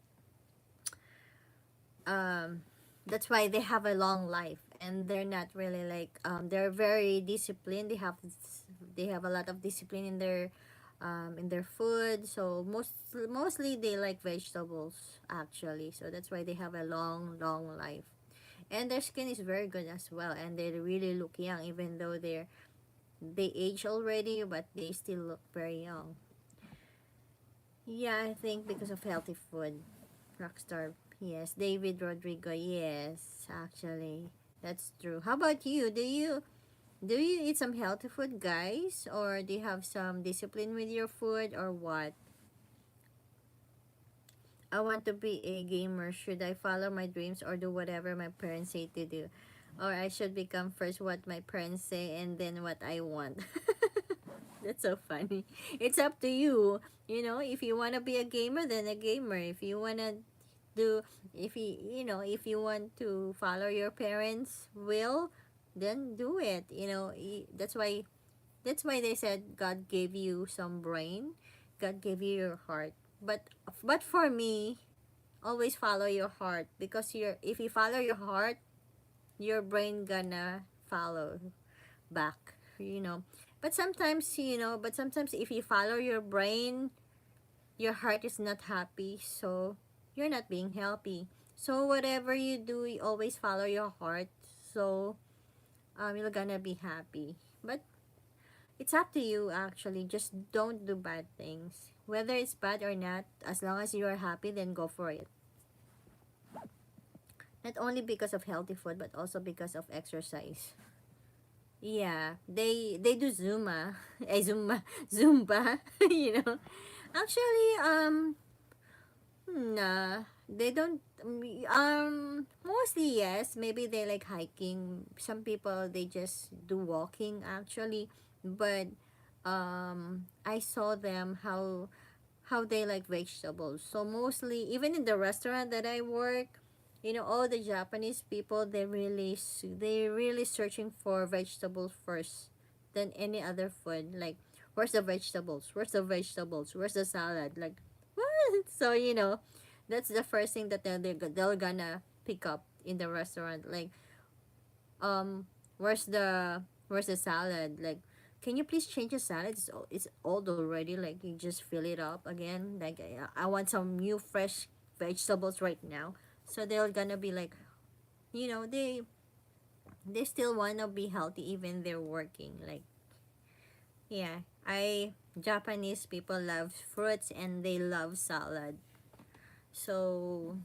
um that's why they have a long life, and they're not really like, they're very disciplined. They have a lot of discipline in their food. So mostly they like vegetables, actually, so that's why they have a long life. And their skin is very good as well, and they really look young, even though they age already, but they still look very young. Yeah, I think because of healthy food. Rockstar. Yes, David Rodrigo. Yes, actually, that's true. How about you? Do you eat some healthy food, guys, or do you have some discipline with your food, or what? I want to be a gamer. Should I follow my dreams or do whatever my parents say to do? Or I should become first what my parents say and then what I want. That's so funny. It's up to you. If you want to be a gamer, then a gamer. If you want to do if you want to follow your parents will, then do it. That's why they said God gave you some brain, God gave you your heart. But for me, always follow your heart, because if you follow your heart, your brain gonna follow back. But sometimes if you follow your brain, your heart is not happy, so you're not being healthy. So whatever you do, you always follow your heart, so you're gonna be happy. But it's up to you, actually. Just don't do bad things, whether it's bad or not. As long as you are happy, then go for it. Not only because of healthy food, but also because of exercise. Yeah, they do Zumba, Zumba, you know. Actually, nah, they don't. Mostly yes. Maybe they like hiking. Some people they just do walking actually, but I saw them how they like vegetables. So mostly, even in the restaurant that I work, all the Japanese people, they really searching for vegetables first than any other food. Like, where's the vegetables? Where's the vegetables? Where's the salad? Like, what? So that's the first thing that they're gonna pick up in the restaurant. Like, um where's the salad? Like, can you please change the salad? It's old already. Like, you just fill it up again. Like, I want some new fresh vegetables right now. So they're gonna be like, they still wanna be healthy even they're working. Like, yeah, I Japanese people love fruits and they love salad. So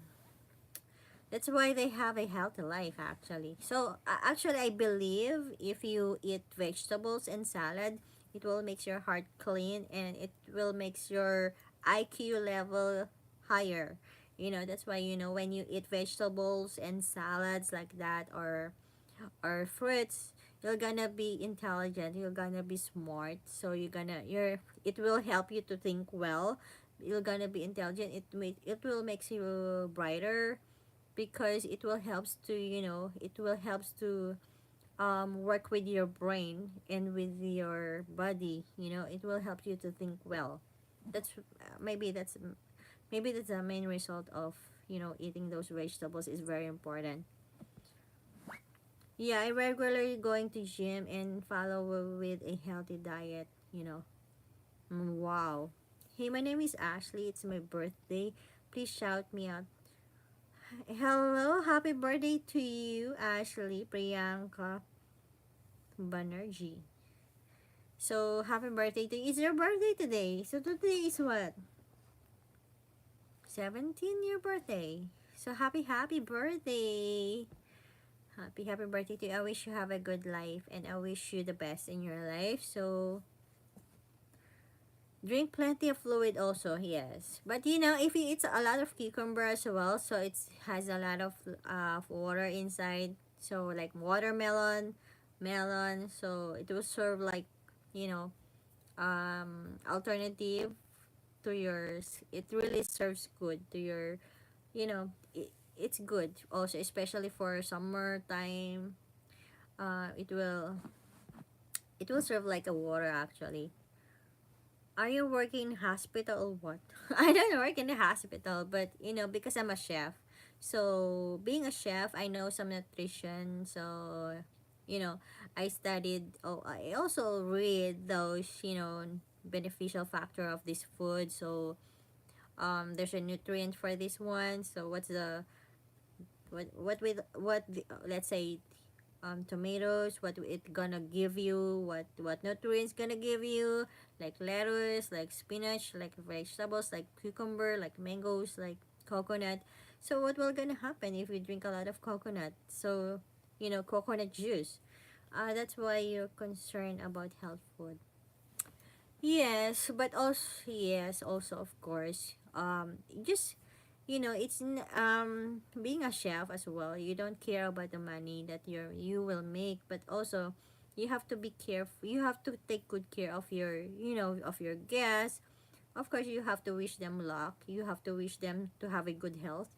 that's why they have a healthy life, actually. So, actually, I believe if you eat vegetables and salad, it will make your heart clean, and it will makes your IQ level higher. That's why, when you eat vegetables and salads like that, or fruits, you're gonna be intelligent, you're gonna be smart. So it will help you to think well. You're gonna be intelligent. It will makes you brighter, because it will helps to work with your brain and with your body. It will help you to think well. That's maybe that's the main result of eating those vegetables is very important. Yeah, I regularly going to gym and follow with a healthy diet. Wow. Hey, my name is Ashley, it's my birthday. Please shout me out. Hello, happy birthday to you, Ashley Priyanka Banerjee. So, happy birthday to you. It's your birthday today. So, today is what? 17 year birthday. So, happy birthday. Happy birthday to you. I wish you have a good life, and I wish you the best in your life. So, drink plenty of fluid also, yes. But if you eat a lot of cucumber as well, so it has a lot of water inside. So like watermelon, melon, so it will serve like, you know, alternative to yours. It really serves good to your, it's good also, especially for summertime. It will serve like a water actually. Are you working in hospital or what? I don't work in the hospital, but because I'm a chef. So being a chef, I know some nutrition. So you know, I studied. Oh, I also read those beneficial factor of this food. So there's a nutrient for this one. So what's the what the, let's say tomatoes, what it gonna give you, what nutrients gonna give you, like lettuce, like spinach, like vegetables, like cucumber, like mangoes, like coconut. So what will gonna happen if you drink a lot of coconut? So coconut juice. That's why you're concerned about health food. Yes, but also of course, just being a chef as well. You don't care about the money that you will make, but also you have to be careful. You have to take good care of your guests. Of course, you have to wish them luck. You have to wish them to have a good health.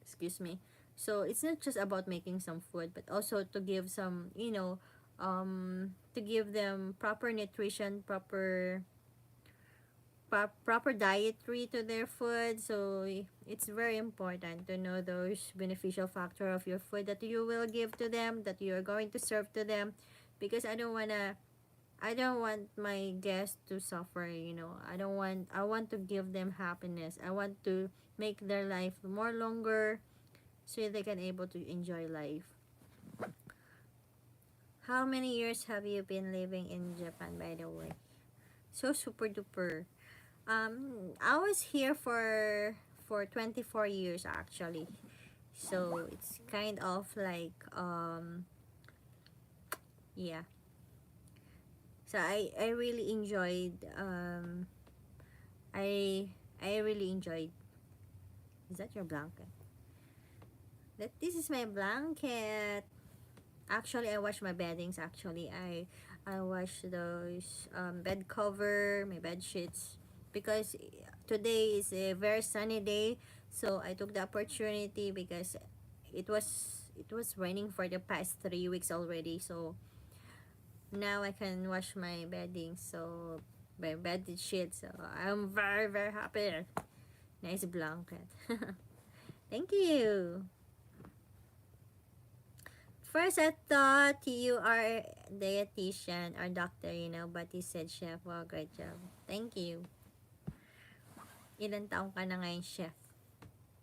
Excuse me. So it's not just about making some food, but also to give some, to give them proper nutrition, proper dietary to their food. So it's very important to know those beneficial factor of your food that you will give to them, that you are going to serve to them, because I don't want my guests to suffer, I want to give them happiness. I want to make their life more longer so they can able to enjoy life. How many years have you been living in Japan, by the way? So super duper. I was here for 24 years actually. So it's kind of like yeah. So I really enjoyed I I really enjoyed. Is that your blanket? That this is my blanket. Actually, I wash my beddings. Actually, I wash those bed cover, my bed sheets, because today is a very sunny day. So I took the opportunity because it was raining for the past 3 weeks already. So now I can wash my bedding. So my bed sheets. So I'm very very happy. Nice blanket. Thank you. First, I thought you are dietitian or doctor, but you said chef. Wow, great job. Thank you. Ilan taong ka na ngayon, chef?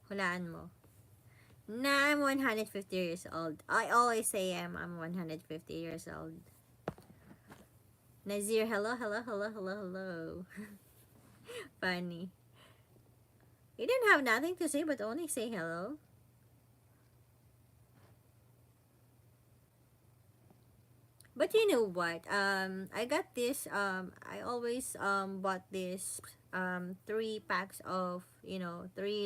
Hulaan mo. Na, I'm 150 years old. I always say I'm 150 years old. Nazir, hello, hello, hello, hello, hello. Funny. You didn't have nothing to say but only say hello. But you know what? I got this. I always bought this 3 packs of 3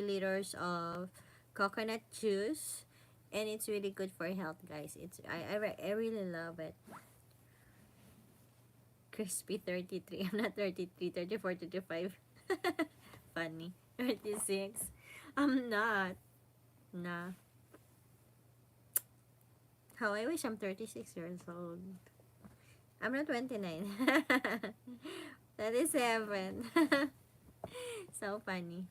liters of coconut juice, and it's really good for health, guys. I really love it. Crispy 33. I'm not 33, 34, 35. Funny. 36. I'm not. Nah. How I wish I'm 36 years old. I'm not 29. 37. So funny.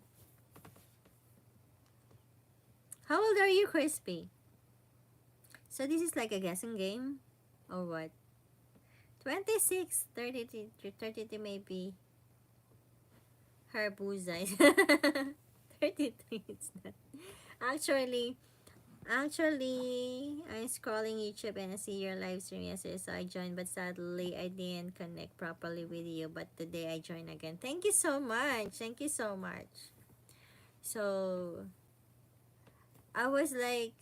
How old are you, Crispy? So this is like a guessing game? Or what? 26, 32, 32 maybe. Her bullseye. 33, it's not. Actually, I'm scrolling YouTube and I see your live stream yesterday, so I joined, but sadly I didn't connect properly with you. But today I joined again. Thank you so much. Thank you so much. So I was like,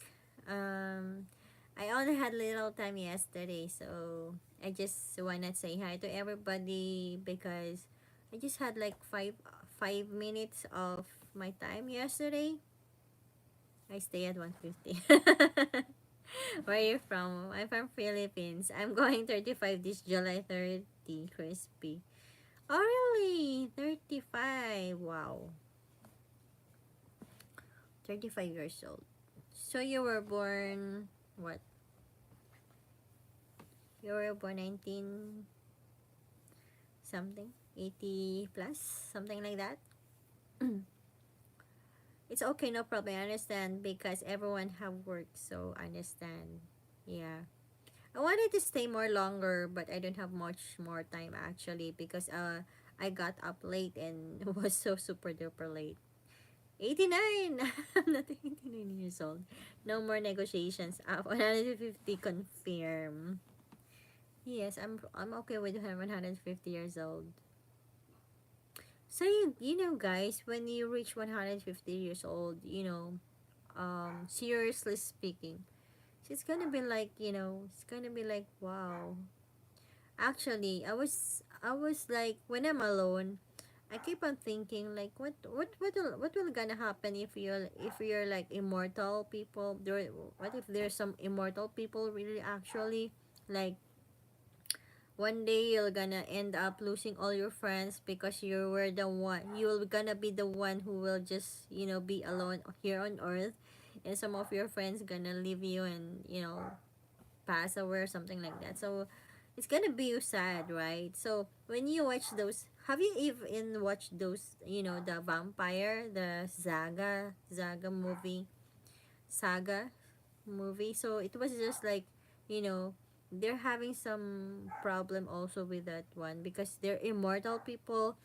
I only had little time yesterday, so I just wanna say hi to everybody because I just had like 5 minutes of my time yesterday. I stay at 150. Where are you from? I'm from Philippines. I'm going 35 this July 30, Crispy. Oh, really? 35. Wow. 35 years old. So you were born, what? You were born 19 something? 80 plus? Something like that? It's okay, no problem. I understand because everyone have work, so I understand. Yeah. I wanted to stay more longer, but I don't have much more time actually because I got up late and was so super duper late. 89. I'm not 89 years old. No more negotiations. 150 confirm. Yes, I'm okay with 150 years old. So you know guys, when you reach 150 years old, seriously speaking, it's gonna be like, it's gonna be like wow. Actually, I was like when I'm alone, I keep on thinking like what will gonna happen if you're like immortal people. What if there's some immortal people really actually, like one day you're gonna end up losing all your friends because you're gonna be the one who will just be alone here on earth, and some of your friends gonna leave you and pass away or something like that. So it's gonna be sad, right? So when you watch those, have you even watched those, the vampire, the saga movie? So it was just like, you know they're having some problem also with that one, because they're immortal people,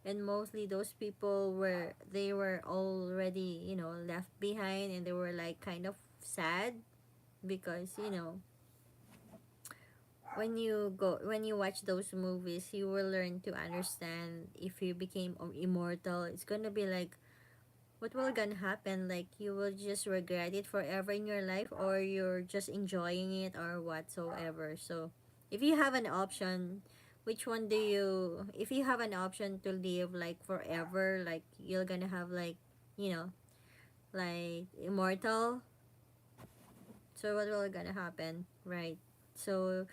and mostly those people were already, left behind, and they were like kind of sad, because when you watch those movies, you will learn to understand, if you became immortal, it's gonna be like, what will gonna happen, like you will just regret it forever in your life, or you're just enjoying it, or whatsoever. So if you have an option, which one do you if you have an option to live like forever, like you're gonna have like, you know like immortal, so what will gonna happen, right? So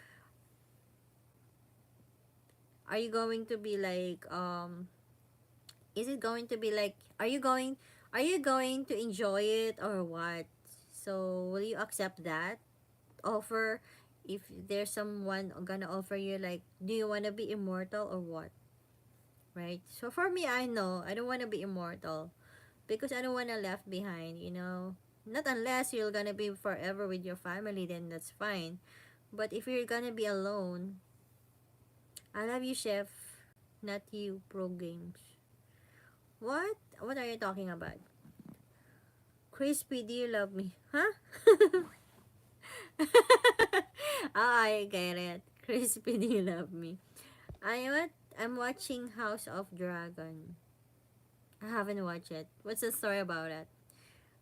are you going to be like, is it going to be like, are you going to enjoy it, or what? So will you accept that offer, if there's someone gonna offer you, like, do you want to be immortal or what, right? So for me, I know I don't want to be immortal, because I don't want to left behind. Not unless you're gonna be forever with your family, then that's fine. But if you're gonna be alone, I love you, chef, not you, pro games. What are you talking about? Crispy, do you love me? Huh? I get it. Crispy, do you love me? I'm watching House of Dragon. I haven't watched it. What's the story about it?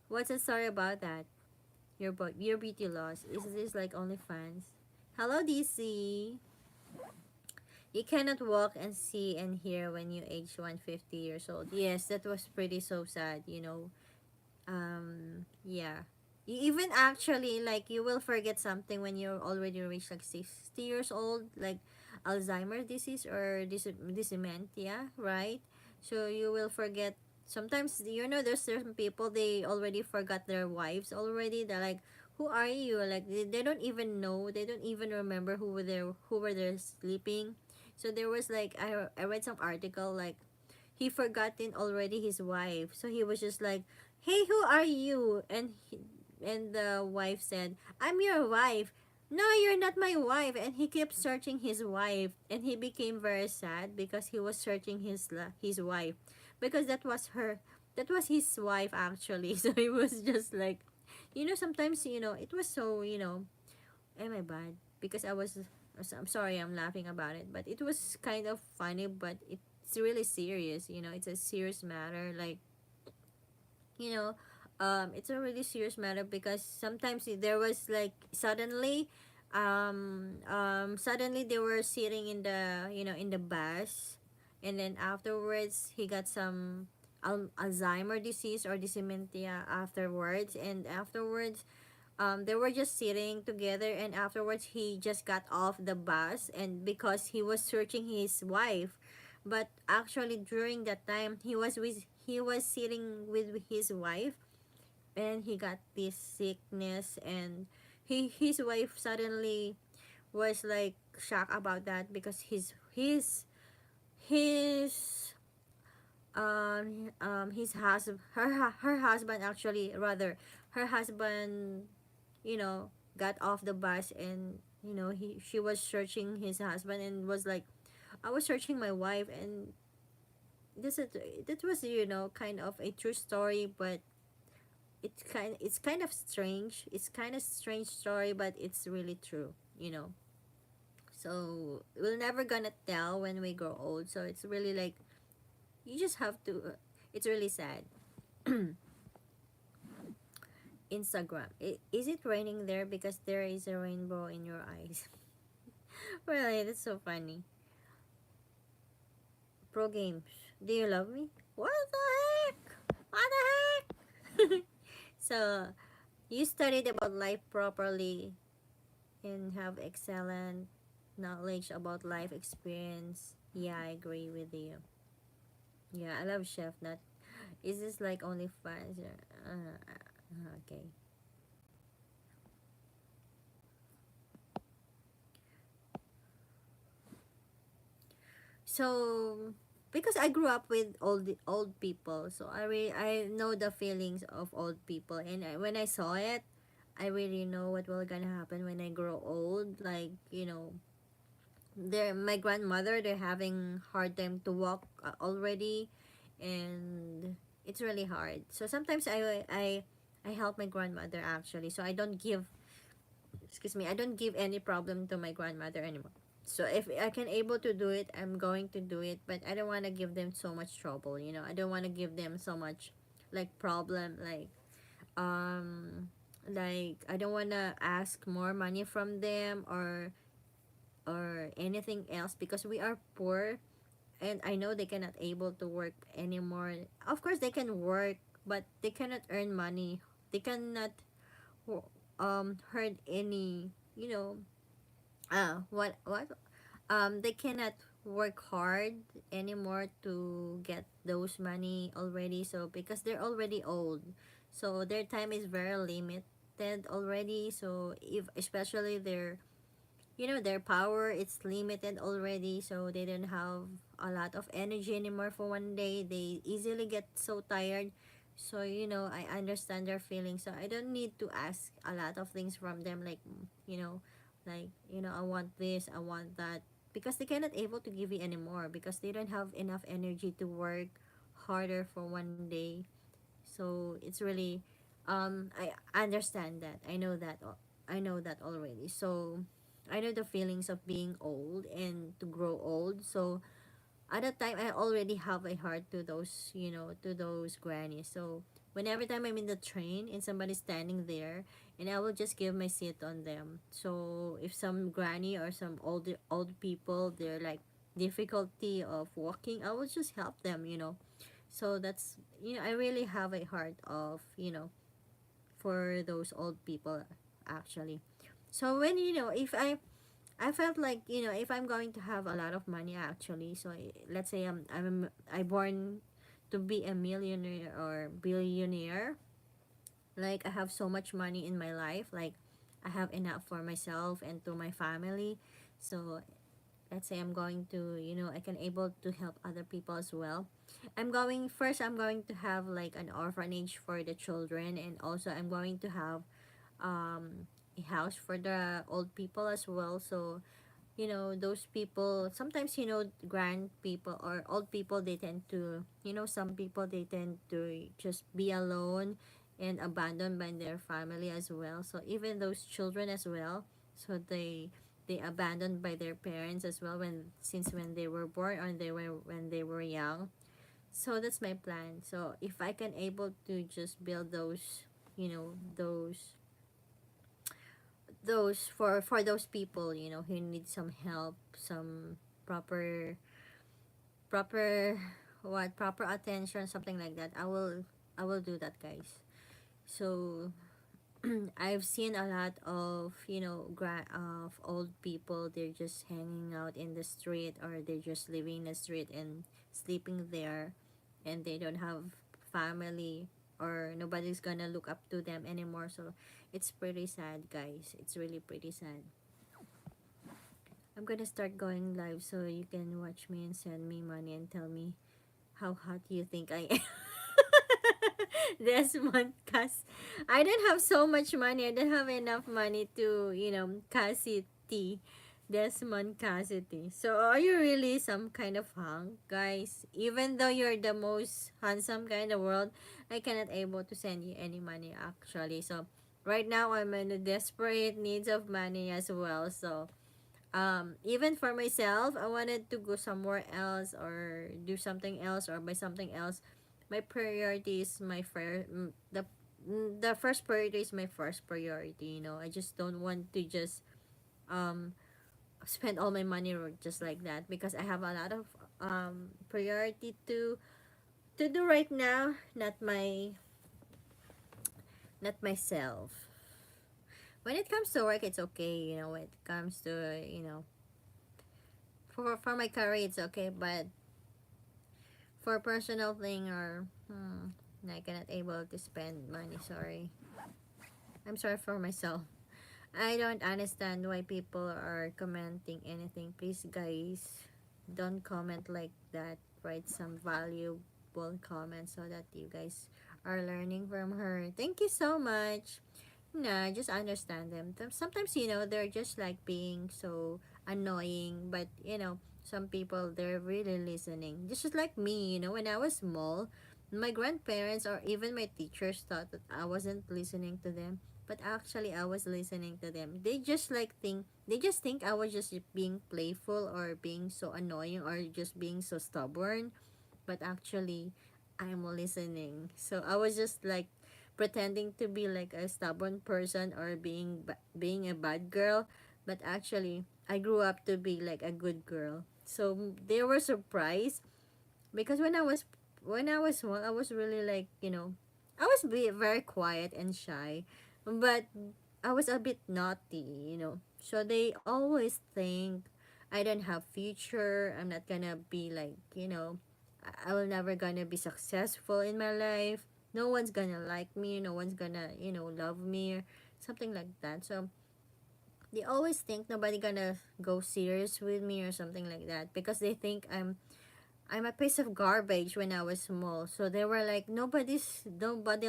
What's the story about that? Your beauty loss. Is this like OnlyFans? Hello, DC. You cannot walk and see and hear when you age 150 years old. Yes, that was pretty so sad. Yeah. You even actually, like, you will forget something when you're already reached like 60 years old, like Alzheimer disease or dementia, right? So you will forget. Sometimes, there's certain people, they already forgot their wives already. They're like, who are you? Like, they don't even know, they don't even remember who were they sleeping. So there was like, I read some article, like, he forgotten already his wife. So he was just like, "Hey, who are you?" And the wife said, "I'm your wife." "No, you're not my wife." And he kept searching his wife, and he became very sad because he was searching his wife, because that was his wife actually. So he was just like, sometimes, it was so, am I bad? Because I'm sorry, I'm laughing about it, but it was kind of funny, but it's really serious. It's a serious matter. Like, you know, it's a really serious matter, because sometimes there was like, suddenly they were sitting in the bus, and then afterwards he got some Alzheimer disease or dementia afterwards, and afterwards they were just sitting together, and afterwards he just got off the bus, and because he was searching his wife, but actually during that time he was sitting with his wife, and he got this sickness, and his wife suddenly was like shocked about that, because his his husband her husband, actually, rather, her husband, you know got off the bus, and she was searching his husband, and was like, "I was searching my wife." And that was, kind of a true story, but it's kind of strange story, but it's really true. So we're never gonna tell when we grow old, so it's really like, you just have to, it's really sad. Instagram, is it raining there? Because there is a rainbow in your eyes. Really, that's so funny. Pro games, do you love me? What the heck? What the heck? So you studied about life properly, and have excellent knowledge about life experience. Yeah, I agree with you. Yeah, I love chef. Not, is this like only fans? Okay. So because I grew up with old people, so I know the feelings of old people, and when I saw it, I really know what will gonna happen when I grow old. Like, they're my grandmother. They're having hard time to walk already, and it's really hard. So sometimes I help my grandmother actually. So I don't give, excuse me, I don't give any problem to my grandmother anymore. So if I can able to do it, I'm going to do it, but I don't want to give them so much trouble, I don't want to give them so much like problem, um like I don't want to ask more money from them, or anything else, because we are poor, and I know they cannot able to work anymore. Of course they can work, but they cannot earn money. They cannot hurt any, what they cannot work hard anymore to get those money already, so because they're already old, so their time is very limited already. So if especially their power, it's limited already, so they don't have a lot of energy anymore for one day. They easily get so tired. So I understand their feelings, so I don't need to ask a lot of things from them, I want this, I want that, because they cannot able to give you anymore, because they don't have enough energy to work harder for one day. So it's really, I understand that, I know that already. So I know the feelings of being old and to grow old. So at that time I already have a heart to those, to those grannies. So whenever time I'm in the train and somebody's standing there, and I will just give my seat on them. So if some granny or some old people, they're like difficulty of walking, I will just help them. So that's, I really have a heart of, for those old people actually. So when, if I felt like, if I'm going to have a lot of money actually, so let's say I born to be a millionaire or billionaire, like I have so much money in my life, like I have enough for myself and to my family. So let's say I'm going to, I can able to help other people as well. I'm going to have like an orphanage for the children, and also I'm going to have a house for the old people as well. So those people sometimes, grand people or old people, they tend to, some people, they tend to just be alone and abandoned by their family as well. So even those children as well, so they abandoned by their parents as well, when they were born, or when they were young. So that's my plan. So if I can able to just build those, you know those for those people, who need some help, some proper proper proper attention, something like that, I will do that, guys. So I've seen a lot of, of old people. They're just hanging out in the street, or they're just living in the street and sleeping there, and they don't have family, or nobody's gonna look up to them anymore. So it's pretty sad, guys. It's really pretty sad. I'm gonna start going live so you can watch me and send me money and tell me how hot you think I am. This month, cause I don't have so much money. I don't have enough money to, Cassidy. Desmond Cassidy. So are you really some kind of hunk, guys? Even though you're the most handsome guy in the world, I cannot able to send you any money actually. So right now I'm in a desperate needs of money as well. So even for myself, I wanted to go somewhere else, or do something else, or buy something else. My priority is my first, the first priority is my first priority. I just don't want to just um spend all my money just like that, because I have a lot of priority to do right now, not myself. When it comes to work, it's okay. When it comes to, for my career, it's okay, but for personal thing, or I cannot able to spend money. Sorry. I'm sorry for myself. I don't understand why people are commenting anything. Please, guys, don't comment like that. Write some valuable comments so that you guys are learning from her. Thank you so much. No, I just understand them. Sometimes, they're just like being so annoying, but, some people, they're really listening. Just like me, when I was small, my grandparents or even my teachers thought that I wasn't listening to them. But actually, I was listening to them. They just think I was just being playful or being so annoying or just being so stubborn, but actually I'm listening. So I was just like pretending to be like a stubborn person or being a bad girl, but actually I grew up to be like a good girl. So they were surprised because when I was small, I was really like, I was very quiet and shy, but I was a bit naughty. So they always think I don't have future. I'm not gonna be like, I will never gonna be successful in my life. No one's gonna like me. No one's gonna, love me or something like that. So they always think nobody gonna go serious with me or something like that because they think I'm a piece of garbage when I was small. So they were like, nobody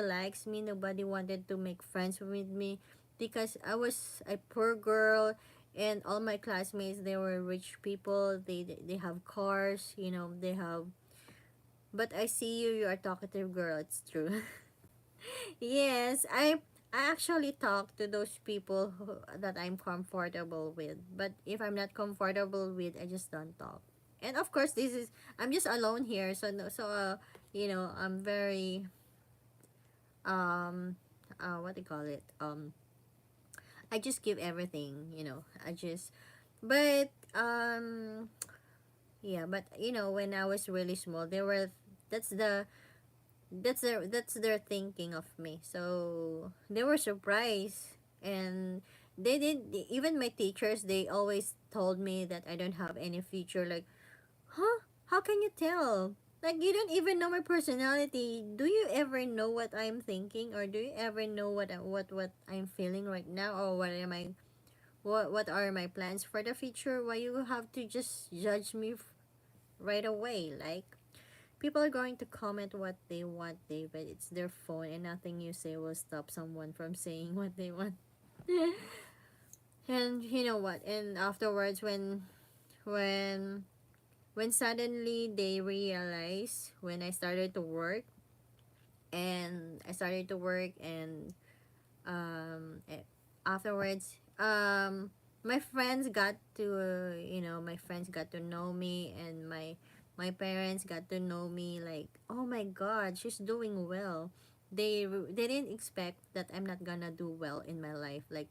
likes me. Nobody wanted to make friends with me because I was a poor girl, and all my classmates, they were rich people. They have cars. They have. But I see you. You're a talkative girl. It's true. Yes, I actually talk to those people that I'm comfortable with. But if I'm not comfortable with, I just don't talk. And of course, I'm just alone here, so no, so I'm very what do you call it? I just give everything. I just, but yeah, but when I was really small, that's the that's their thinking of me. So they were surprised, and they did. Even my teachers, they always told me that I don't have any future. Like, huh? How can you tell? Like, you don't even know my personality. Do you ever know what I'm thinking, or do you ever know what I'm feeling right now, or what are my plans for the future? Why you have to just judge me right away? Like, people are going to comment what they want, David. It's their phone, and nothing you say will stop someone from saying what they want. And you know what? And afterwards, when when suddenly they realize when I started to work, and afterwards, my friends got to know me, and my parents got to know me, like, oh my god, she's doing well. They didn't expect that I'm not gonna do well in my life. Like,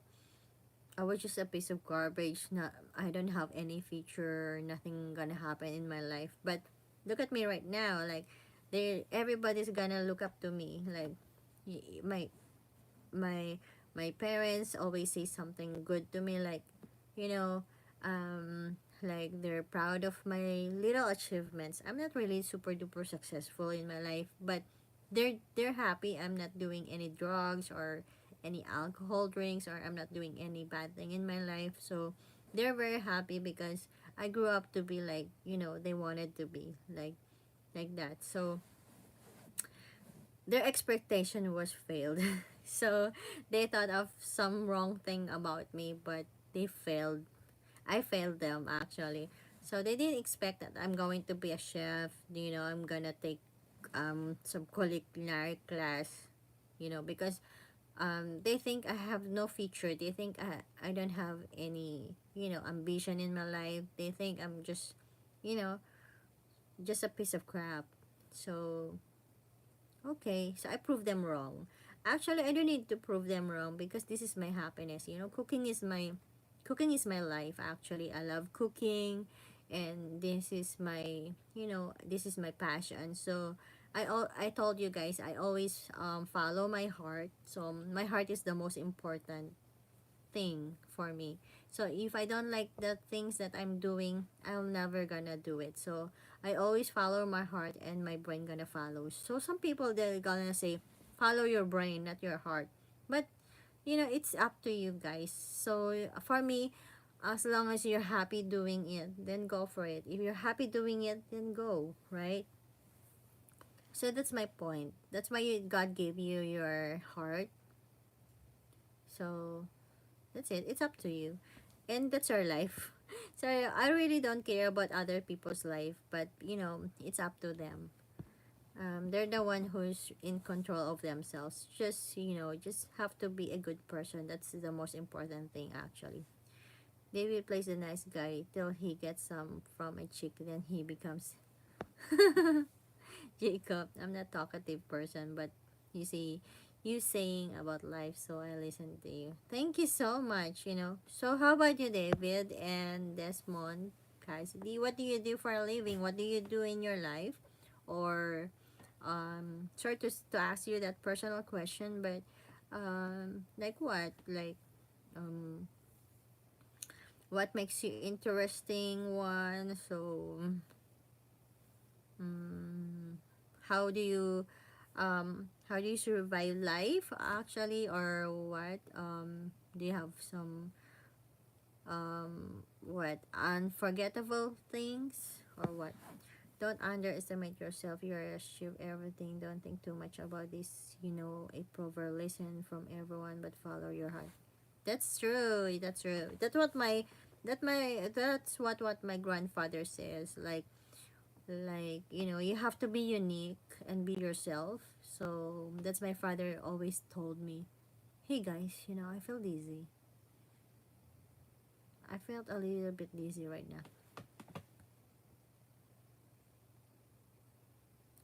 I was just a piece of garbage. Not, I don't have any future. Nothing gonna happen in my life. But look at me right now. Like, everybody's gonna look up to me. Like, my my my parents always say something good to me. Like, you know, like they're proud of my little achievements. I'm not really super duper successful in my life, but they're happy I'm not doing any drugs or any alcohol drinks, or I'm not doing any bad thing in my life. So they're very happy because I grew up to be like, they wanted to be like that. So their expectation was failed. So they thought of some wrong thing about me, but they failed. I failed them actually. So they didn't expect that I'm going to be a chef. I'm gonna take some culinary class. Because they think I have no future. They think I don't have any ambition in my life. They think I'm you know just a piece of crap. So okay, so I proved them wrong. Actually, I don't need to prove them wrong because this is my happiness. Cooking is my life. Actually, I love cooking, and this is my passion. So I told you guys, I always follow my heart. So my heart is the most important. thing for me. So if I don't like the things that I'm doing, I'm never gonna do it. So I always follow my heart, and my brain gonna follow. So some people, they're gonna say follow your brain, not your heart. But it's up to you guys. So for me, as long as you're happy doing it, then go for it. If you're happy doing it, then go, right? So that's my point. That's why God gave you your heart. So that's it. It's up to you. And that's our life. So I really don't care about other people's life, but it's up to them. They're the one who's in control of themselves. Just have to be a good person. That's the most important thing, actually. David plays a nice guy till he gets some from a chick, then he becomes Jacob. I'm not talkative person, but you see, you saying about life, so I listen to you. Thank you so much. So how about you, David and Desmond? Cassidy, what do you do for a living? What do you do in your life? Or sorry to ask you that personal question, but like what? Like what makes you interesting one? So mm, how do you survive life, actually, or what? Do you have some what unforgettable things, or what? Don't underestimate yourself. You're achieve everything. Don't think too much about this. A proverb: listen from everyone, but follow your heart. That's true. That's true. That's what my grandfather says. You have to be unique and be yourself. So that's my father always told me. Hey guys, I feel dizzy. I felt a little bit dizzy right now.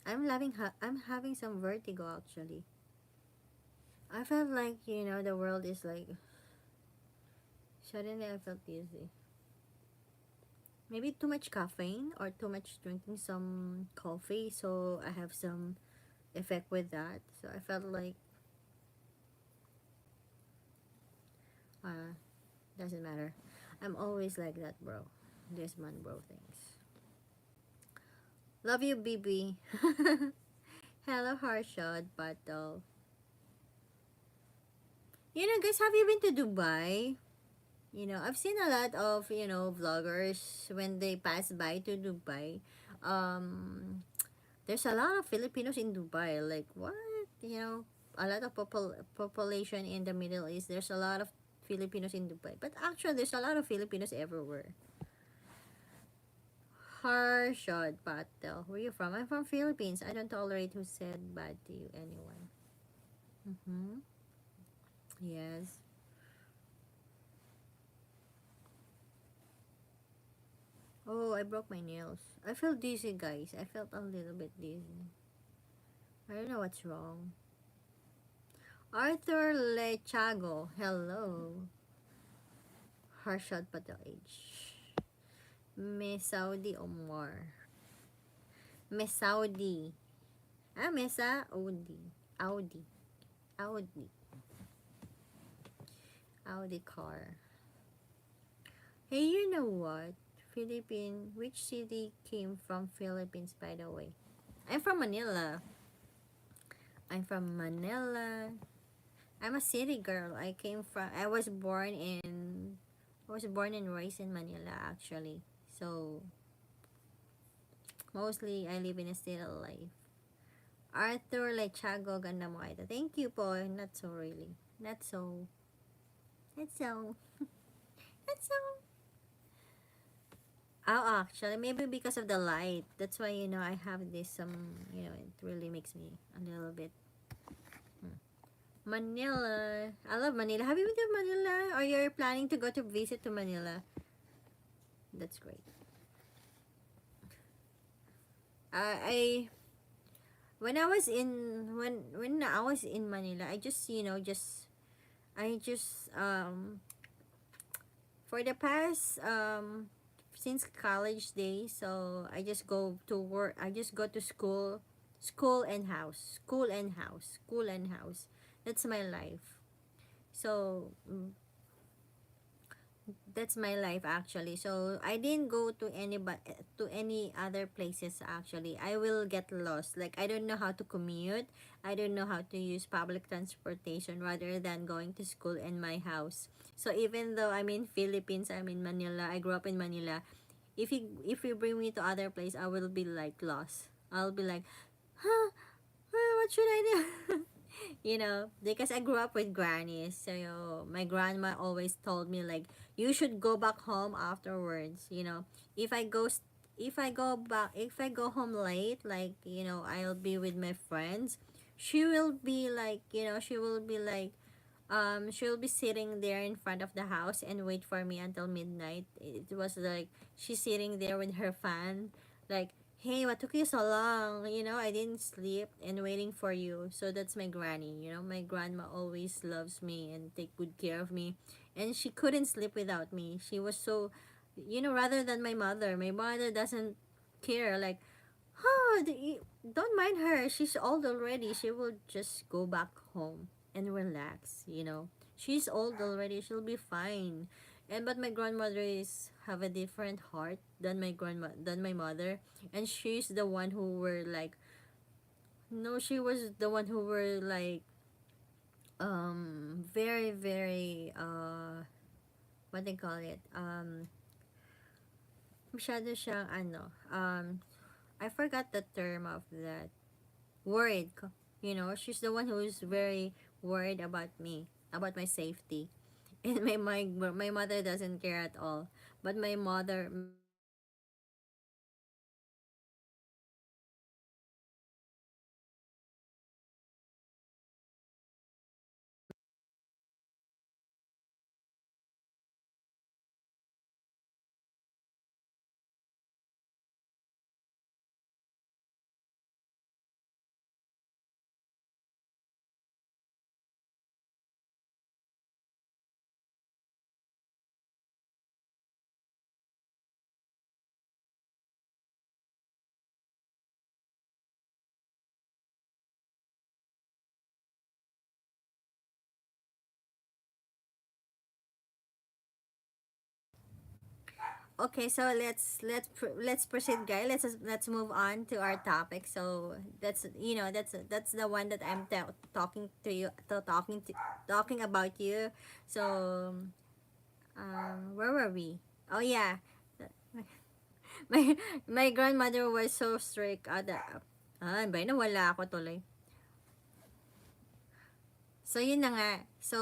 I'm having some vertigo, actually. I felt like the world is like, suddenly I felt dizzy. Maybe too much caffeine or too much drinking some coffee, so I have some effect with that. So I felt like uh doesn't matter. I'm always like that, bro. This man, bro, things. Love you, BB. Hello, Harshad, Battle. Guys, have you been to Dubai? I've seen a lot of, vloggers when they pass by to Dubai. Um, there's a lot of Filipinos in Dubai. Like, what? A lot of population in the Middle East. There's a lot of Filipinos in Dubai. But actually, there's a lot of Filipinos everywhere. Harshad Patel. Where you from? I'm from Philippines. I don't tolerate who said bad to you, anyone. Mm-hmm. Yes. Oh, I broke my nails. I feel dizzy, guys. I felt a little bit dizzy. I don't know what's wrong. Arthur Lechago. Hello. Harshad Patel H. Mesaudi Omar. Mesaudi. Mesa Audi. Audi. Audi. Audi car. Hey, you know what? Which city came from Philippines, by the way? I'm from Manila. I'm from Manila. I'm a city girl. I was born and raised in Manila, actually. So, mostly I live in a city life. Arthur Lechago, ganda mo ito. Thank you po. Not so really. Not so. Not so. Not so. Oh, actually, maybe because of the light. That's why, I have this it really makes me a little bit. Manila. I love Manila. Have you been to Manila? Or you're planning to go to visit to Manila? That's great. I when I was in Manila, I just I just for the past since college days, so I just go to work. I just go to school and house, school and house, school and house. That's my life. So That's my life actually. So I didn't go to any other places actually. I will get lost. Like I don't know how to commute. I don't know how to use public transportation rather than going to school in my house. So even though I'm in Philippines, I'm in Manila. I grew up in Manila. If you bring me to other place, I will be like lost. I'll be like, huh, what should I do? Because I grew up with grannies. So my grandma always told me like you should go back home afterwards. If I go home late, like I'll be with my friends. She will be like she'll be sitting there in front of the house and wait for me until midnight. It was like she's sitting there with her fan, like, hey, what took you so long? I didn't sleep and waiting for you. So that's my granny. My grandma always loves me and take good care of me. And she couldn't sleep without me. She was so, rather than my mother doesn't care. Like, don't mind her. She's old already. She will just go back home and relax. She's old already. She'll be fine. But my grandmother is have a different heart than my mother, and she's the one who were like no, she was the one who were like very very what they call it, masyado siyang I forgot the term of that. Worried. She's the one who's very worried about me, about my safety. And my mother doesn't care at all. But my grandmother is very Okay, so let's proceed, guys. Let's move on to our topic. So that's the one that I'm talking to you, talking about you. So where were we? Oh yeah, my my grandmother was so strict. Bay nawala ako tuloy. So yun na nga. So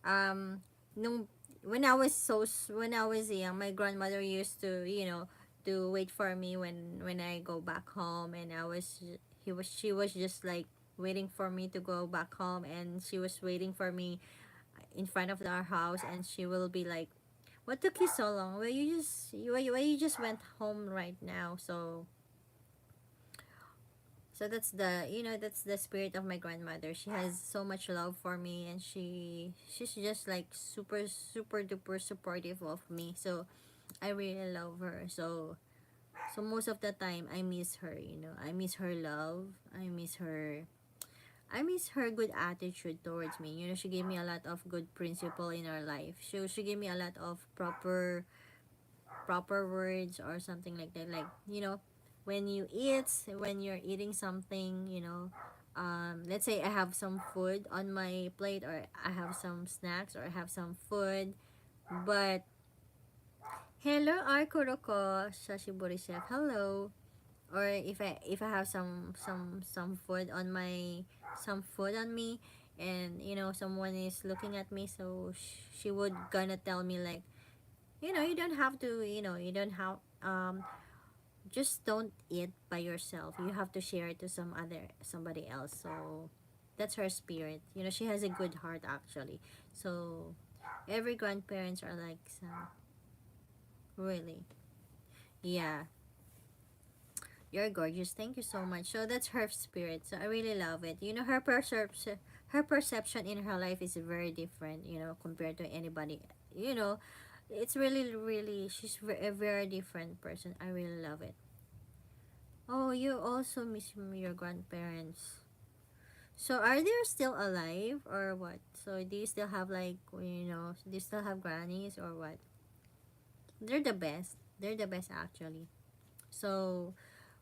um nung when I was young, my grandmother used to to wait for me when I go back home, and she was just like waiting for me to go back home, and she was waiting for me in front of our house, and she will be like, what took you so long? Why you just went home right now? So that's the spirit of my grandmother. She has so much love for me, and she's just like super super duper supportive of me. So I really love her. So most of the time I miss her. I miss her love. I miss her good attitude towards me. She gave me a lot of good principle in our life. She gave me a lot of proper words or something like that, like when you're eating something, let's say I have some food on my plate, or I have some snacks, or I have some food, but hello Arkuroko Shashiburi Chef, hello. Or if I have some food on me, and someone is looking at me, so she would gonna tell me like, you don't have to, you don't have just don't eat by yourself. You have to share it to somebody else. So that's her spirit. She has a good heart actually. So every grandparents are like some, really. Yeah. You're gorgeous. Thank you so much. So that's her spirit. So I really love it. Her perception in her life is very different, compared to anybody. You know, it's really, really, she's a very different person. I really love it. Oh, you also miss your grandparents. So are they still alive or what? So do you still have like, do you still have grannies or what? They're the best. They're the best actually. So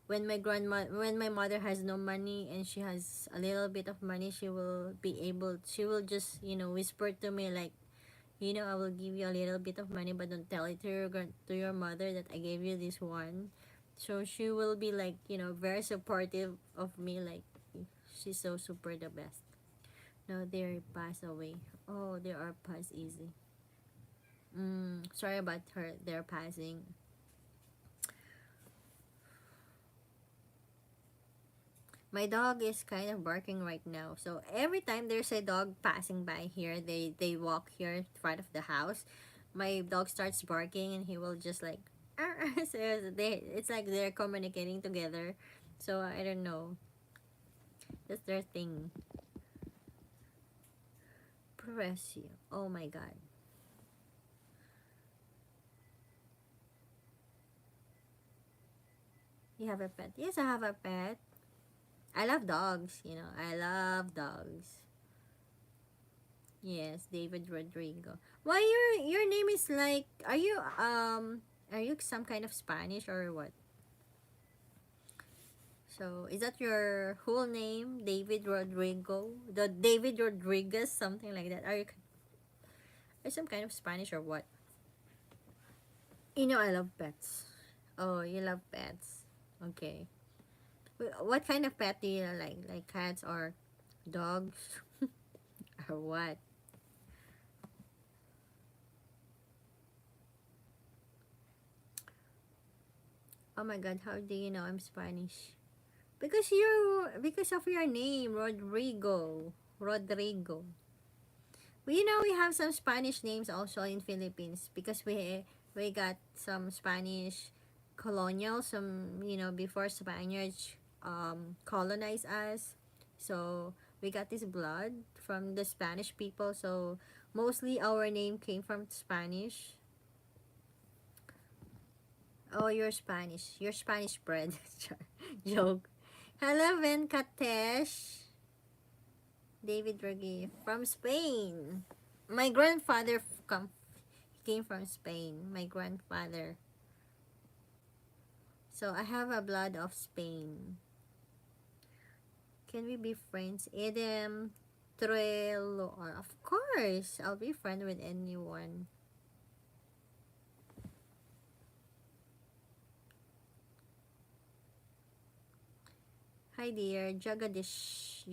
when my mother has no money and she has a little bit of money, she will just, whisper to me like, I will give you a little bit of money, but don't tell it to to your mother that I gave you this one. So she will be like, very supportive of me, like she's so super the best. No, they passed away. Oh, they are passed easy. Sorry about her. They're passing. My dog is kind of barking right now. So every time there's a dog passing by here, they walk here in front of the house. My dog starts barking and he will just like so it's like they're communicating together. So I don't know. That's their thing. Press you. Oh my god. You have a pet? Yes, I have a pet. I love dogs, I love dogs. Yes, David Rodrigo. Why your name is like, are you some kind of Spanish or what? So is that your whole name, David Rodrigo? The David Rodriguez, something like that. Are you some kind of Spanish or what? I love pets. Oh, you love pets. Okay. What kind of pet do you like? Like cats or dogs or what? Oh my god, how do you know I'm Spanish? Because of your name, Rodrigo. Rodrigo. Well, we have some Spanish names also in Philippines because we got some Spanish colonials, some, before Spaniards colonized us. So we got this blood from the Spanish people. So mostly our name came from Spanish. Oh, you're Spanish. You're Spanish bread. Joke. Hello, Venkatesh. David Ruggie from Spain. My grandfather came from Spain. My grandfather. So I have a blood of Spain. Can we be friends? Edem Trello. Of course, I'll be friend with anyone. Hi dear, Jagadish.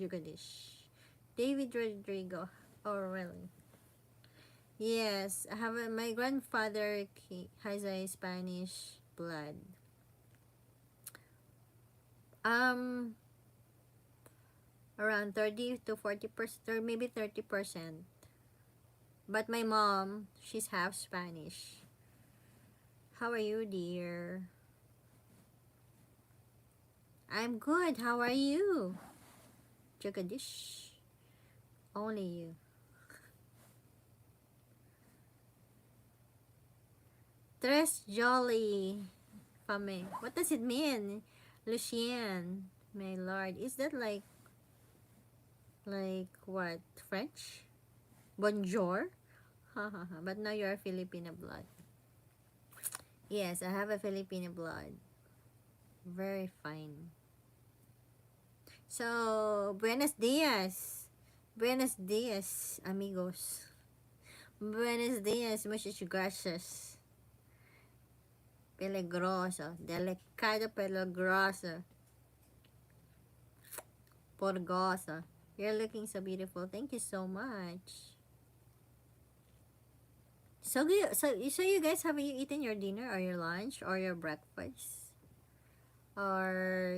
David Rodrigo. Oh really? Yes, my grandfather has a Spanish blood. Um, Around 30 to 40%, or maybe 30%. But my mom, she's half Spanish. How are you, dear? I'm good. How are you? Jagadish. Only you. Tres Jolly. Fame. What does it mean? Lucien. My lord. Is that like what? French? Bonjour? Ha ha ha. But now you're Filipino blood. Yes, I have a Filipino blood. Very fine. So, buenos dias. Buenos dias, amigos. Buenos dias, muchas gracias. Peligroso. Delicado peligroso. Porgoso. You're looking so beautiful. Thank you so much. So you guys, have you eaten your dinner or your lunch or your breakfast? Or,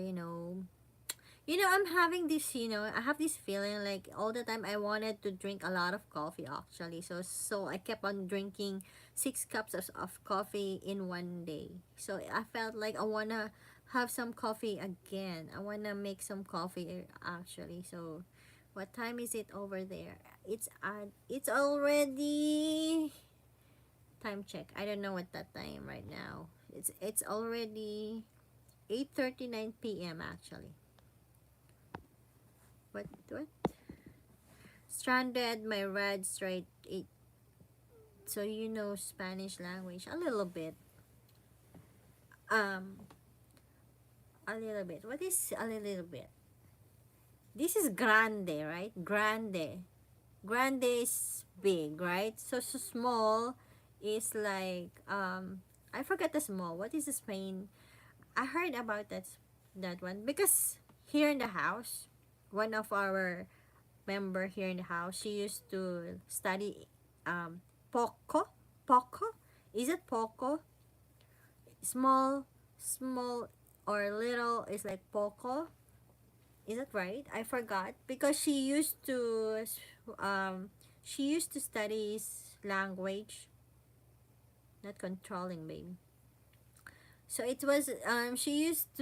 I'm having this, I have this feeling like all the time I wanted to drink a lot of coffee actually. So I kept on drinking 6 cups of coffee in one day. So I felt like I wanna have some coffee again. I wanna make some coffee actually. So what time is it over there? It's already time check. I don't know what that time right now. It's already 8:39 p.m. actually. What? Stranded, my red straight eight. So you know Spanish language a little bit. Um, a little bit. What is a little bit? This is grande, right? Grande. Grande is big, right? So small is like I forget the small. What is the Spain? I heard about that one because here in the house, one of our member here in the house, she used to study poco. Poco? Is it poco? Small, small or little is like poco. Is that right? I forgot because um she used to study language, not controlling, baby. So it was she used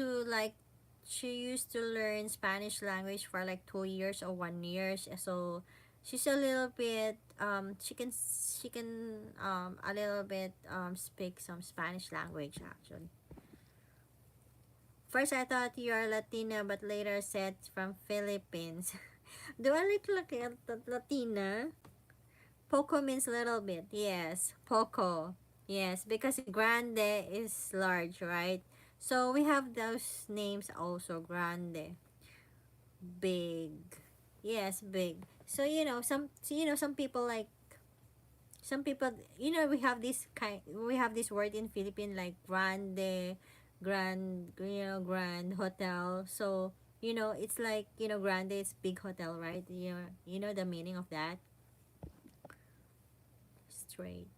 to learn Spanish language for like 2 years or 1 year. So she's a little bit she can a little bit speak some Spanish language actually. First I thought you are Latina but later said from Philippines. Do I look like a Latina? Poco means little bit. Yes, poco. Yes, because grande is large, right? So we have those names also. Grande, big. Yes, big. So some people like some people we have this word in Philippine like grande, grand hotel. So it's like grande is big hotel, right? You know the meaning of that. Straight.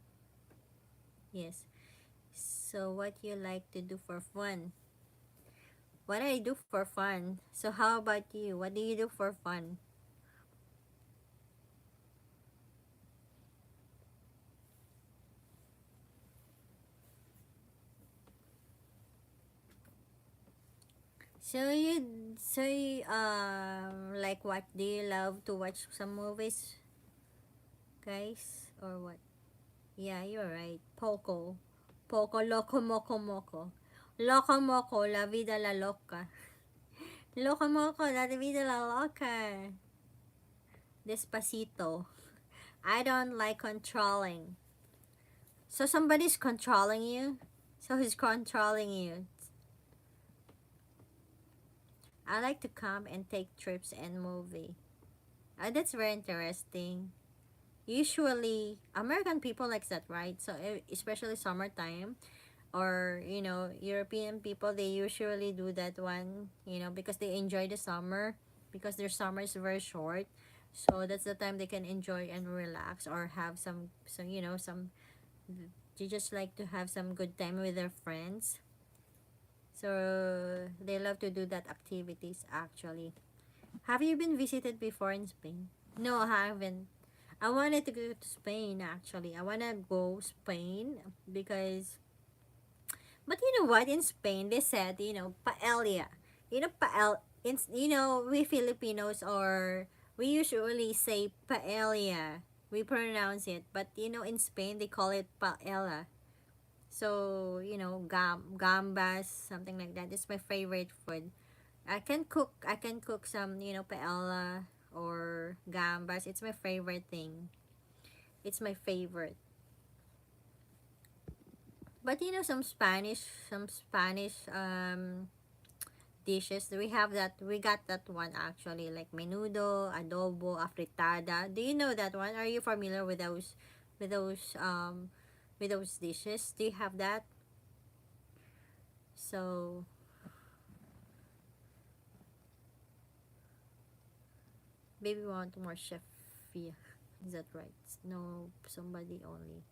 Yes. So what you like to do for fun? What I do for fun? So how about you? What do you do for fun? Like what? Do you love to watch some movies, guys, or what? Yeah, you're right. Poco, Poco, Loco, Moco, Moco, Loco, Moco, La Vida La Loca, Loco, Moco, La Vida La Loca, Despacito. I don't like controlling. So somebody's controlling you. So he's controlling you. I like to come and take trips and movie. That's very interesting. Usually, American people likes that, right? So especially summertime, or European people, they usually do that one. Because they enjoy the summer, because their summer is very short. So that's the time they can enjoy and relax or have some. They just like to have some good time with their friends. So they love to do that activities actually. Have you been visited before in Spain? No, I haven't. I wanted to go to Spain actually. I wanna go Spain because but you know what, in Spain they said, paella. We Filipinos or we usually say paella. We pronounce it, but in Spain they call it paella. So, gambas, something like that. It's my favorite food. I can cook some, paella or gambas. It's my favorite thing. It's my favorite. But some Spanish dishes. We got that one actually, like menudo, adobo, afritada. Do you know that one? Are you familiar with those um with those dishes? Do you have that? So maybe we want more chef. Yeah. Is that right? No, somebody only.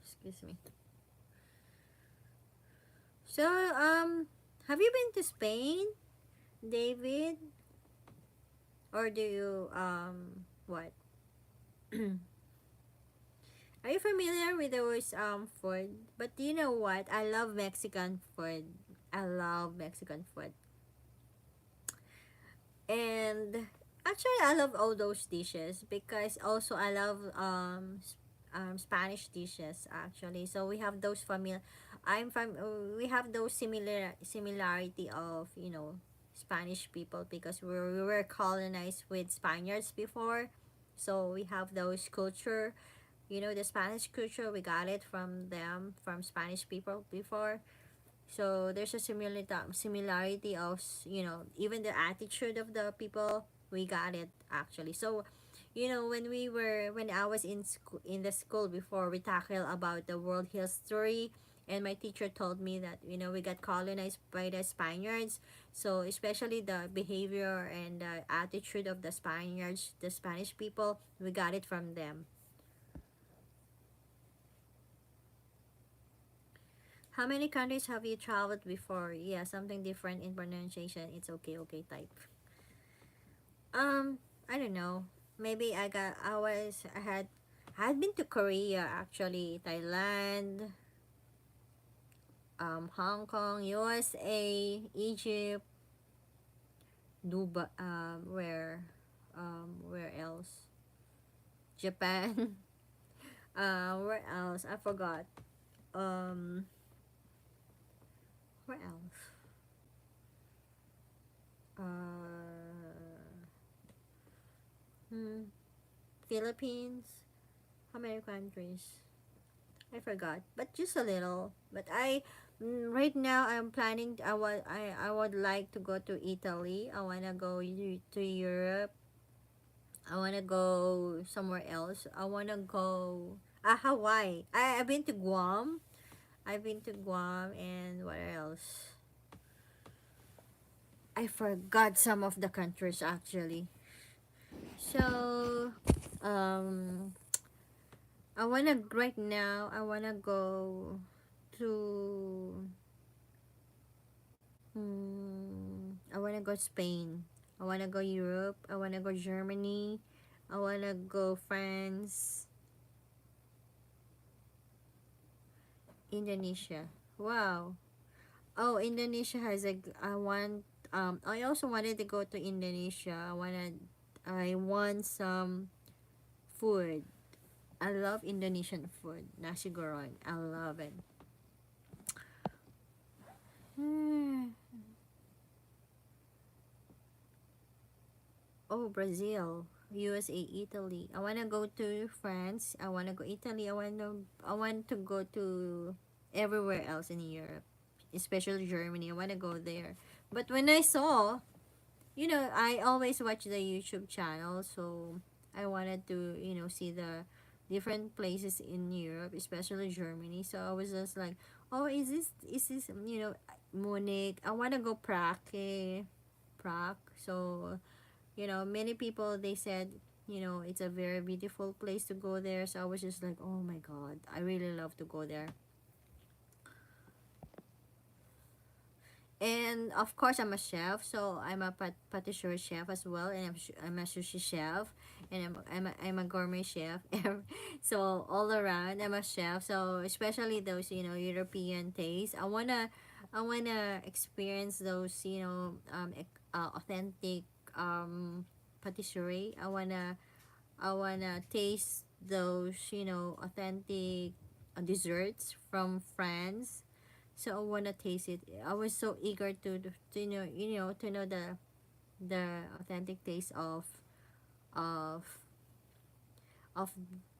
Excuse me. So, have you been to Spain, David? Or do you, what? Are you familiar with those, food? But you know what? I love Mexican food. I love Mexican food. And actually, I love all those dishes because also I love Spanish dishes actually. So we have those we have those similarity of Spanish people because we were colonized with Spaniards before. So we have those culture, the Spanish culture, we got it from them, from Spanish people before. So there's a similarity of, even the attitude of the people, we got it actually. So, when I was in the school before, we tackle about the world history, and my teacher told me that, we got colonized by the Spaniards. So especially the behavior and the attitude of the Spaniards, the Spanish people, we got it from them. How many countries have you traveled before? Yeah, something different in pronunciation. It's okay, okay type. Um, I don't know. Maybe I had been to Korea actually, Thailand, Hong Kong, USA, Egypt, Dubai, where else? Japan. Where else? I forgot. Um, where else? Uh, hmm, Philippines. How many countries? I forgot, but just a little. But right now I'm planning. I would like to go to Italy. I wanna go to Europe. I wanna go somewhere else. I wanna go Hawaii. I've been to Guam. I've been to Guam, and what else? I forgot some of the countries actually. So, um, right now. I wanna go to I wanna go Spain. I wanna go Europe. I wanna go Germany. I wanna go France, Indonesia. Wow. Oh, Indonesia has a. I want. I also wanted to go to Indonesia. I want some food. I love Indonesian food. Nasi goreng. I love it. Oh, Brazil, USA, Italy. I wanna go to France. I wanna go Italy. I want to go to everywhere else in Europe, especially Germany. I wanna go there. But when I saw, I always watch the YouTube channel, so I wanted to, see the different places in Europe, especially Germany. So I was just like, oh, is this Munich? I wanna go Prague. So many people, they said, it's a very beautiful place to go there. So I was just like, oh my god, I really love to go there. And of course, I'm a chef, so I'm a patisserie chef as well, and I'm a sushi chef, and I'm a gourmet chef. So all around, I'm a chef. So especially those European tastes, I wanna experience those authentic patisserie. I wanna taste those authentic desserts from France. So I wanna taste it. I was so eager to know the authentic taste of of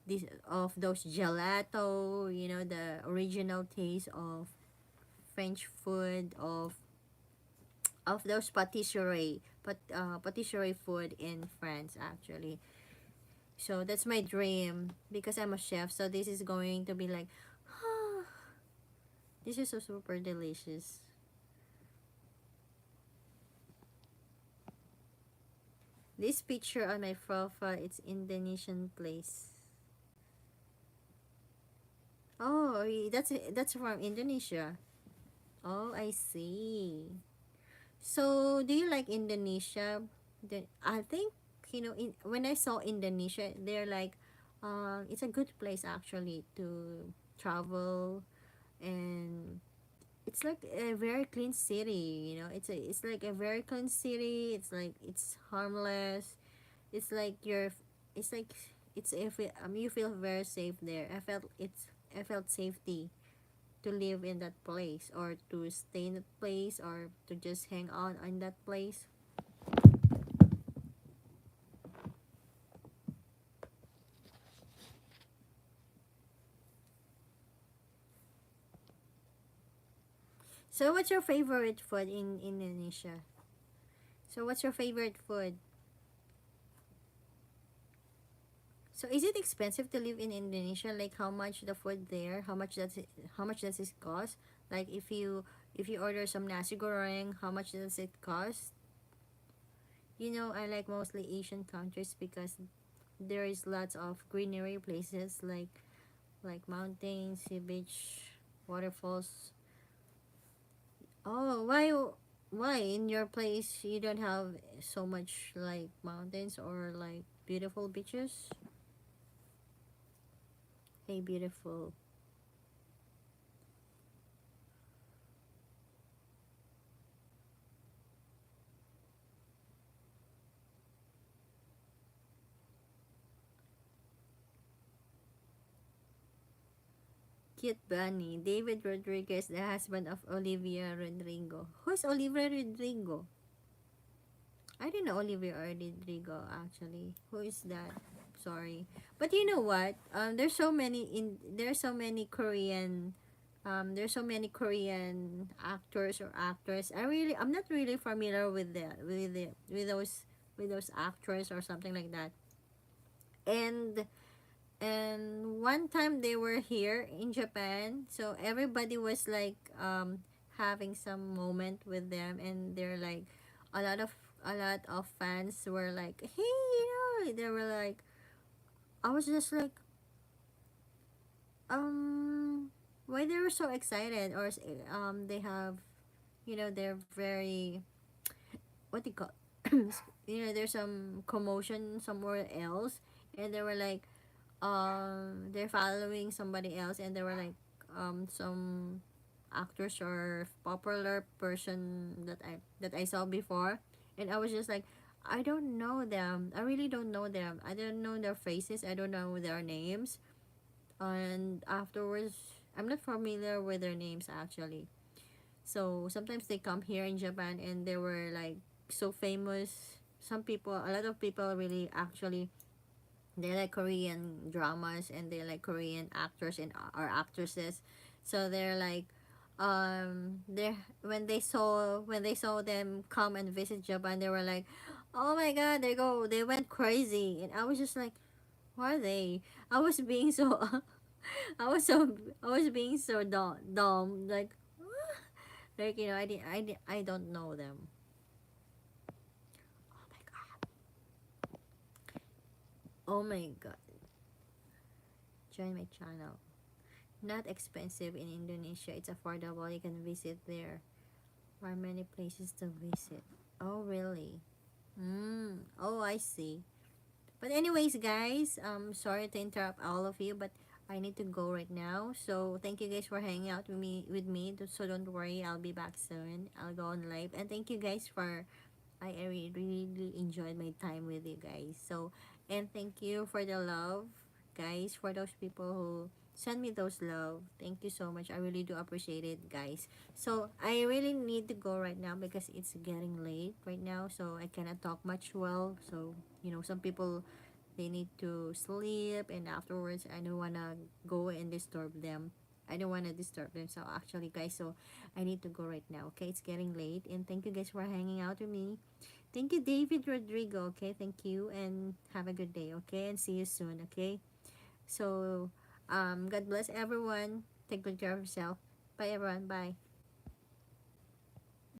those gelato, the original taste of French food, of those patisserie food in France actually. So that's my dream because I'm a chef. So this is going to be like, this is so super delicious. This picture on my profile, it's Indonesian place. Oh, that's from Indonesia. Oh, I see. So, do you like Indonesia? I think when I saw Indonesia, they're like, it's a good place actually to travel, and it's like a very clean city. It's like a very clean city. It's like it's harmless. It's like it's like it's if it, you feel very safe there. I felt safety to live in that place, or to stay in that place, or to just hang on in that place. So what's your favorite food in Indonesia? So what's your favorite food? So is it expensive to live in Indonesia? Like how much the food there? How much does it cost? Like if you order some nasi goreng, how much does it cost? You know, I like mostly Asian countries because there is lots of greenery places, like mountains, sea beach, waterfalls. Oh, why in your place you don't have so much like mountains or like beautiful beaches? Hey, beautiful. Cute bunny. David Rodriguez, the husband of Olivia Rodrigo. Who's Olivia Rodrigo? I don't know Olivia Rodrigo actually. Who is that? Sorry. But you know what? There's so many Korean there's so many Korean actors or actors. I'm not really familiar with with those actors or something like that. And one time they were here in Japan, so everybody was like having some moment with them, and they're like a lot of a lot of fans were like, hey, they were like, I was just like, why they were so excited, or they have, they're very, what do you call, there's some commotion somewhere else, and they were like, they're following somebody else, and they were like some actors or popular person that I saw before, and I was just like, I don't know them. I really don't know them. I don't know their faces. I don't know their names. And afterwards, I'm not familiar with their names actually. So sometimes they come here in Japan, and they were like so famous. A lot of people really actually, they like Korean dramas, and they like Korean actors and or actresses. So they're like, they when they saw them come and visit Japan, they were like, oh my god, they went crazy, and I was just like, who are they? I was being so I was being so dumb, like like, I don't know them. Oh my god. Oh my god. Join my channel. Not expensive in Indonesia. It's affordable. You can visit there. There are many places to visit. Oh, really? Oh, I see. But anyways, guys, sorry to interrupt all of you, but I need to go right now. So thank you guys for hanging out with me. So don't worry, I'll be back soon. I'll go on live. And thank you guys for I really enjoyed my time with you guys. So, and thank you for the love, guys, for those people who send me those love. Thank you so much. I really do appreciate it, guys. So, I really need to go right now because it's getting late right now. So, I cannot talk much well. So, some people, they need to sleep, and afterwards I don't want to go and disturb them. I don't want to disturb them. So actually, guys, so I need to go right now. Okay, it's getting late, and thank you guys for hanging out with me. Thank you, David Rodrigo. Okay, thank you, and have a good day. Okay, and see you soon. Okay, so God bless everyone. Take good care of yourself. Bye, everyone. Bye.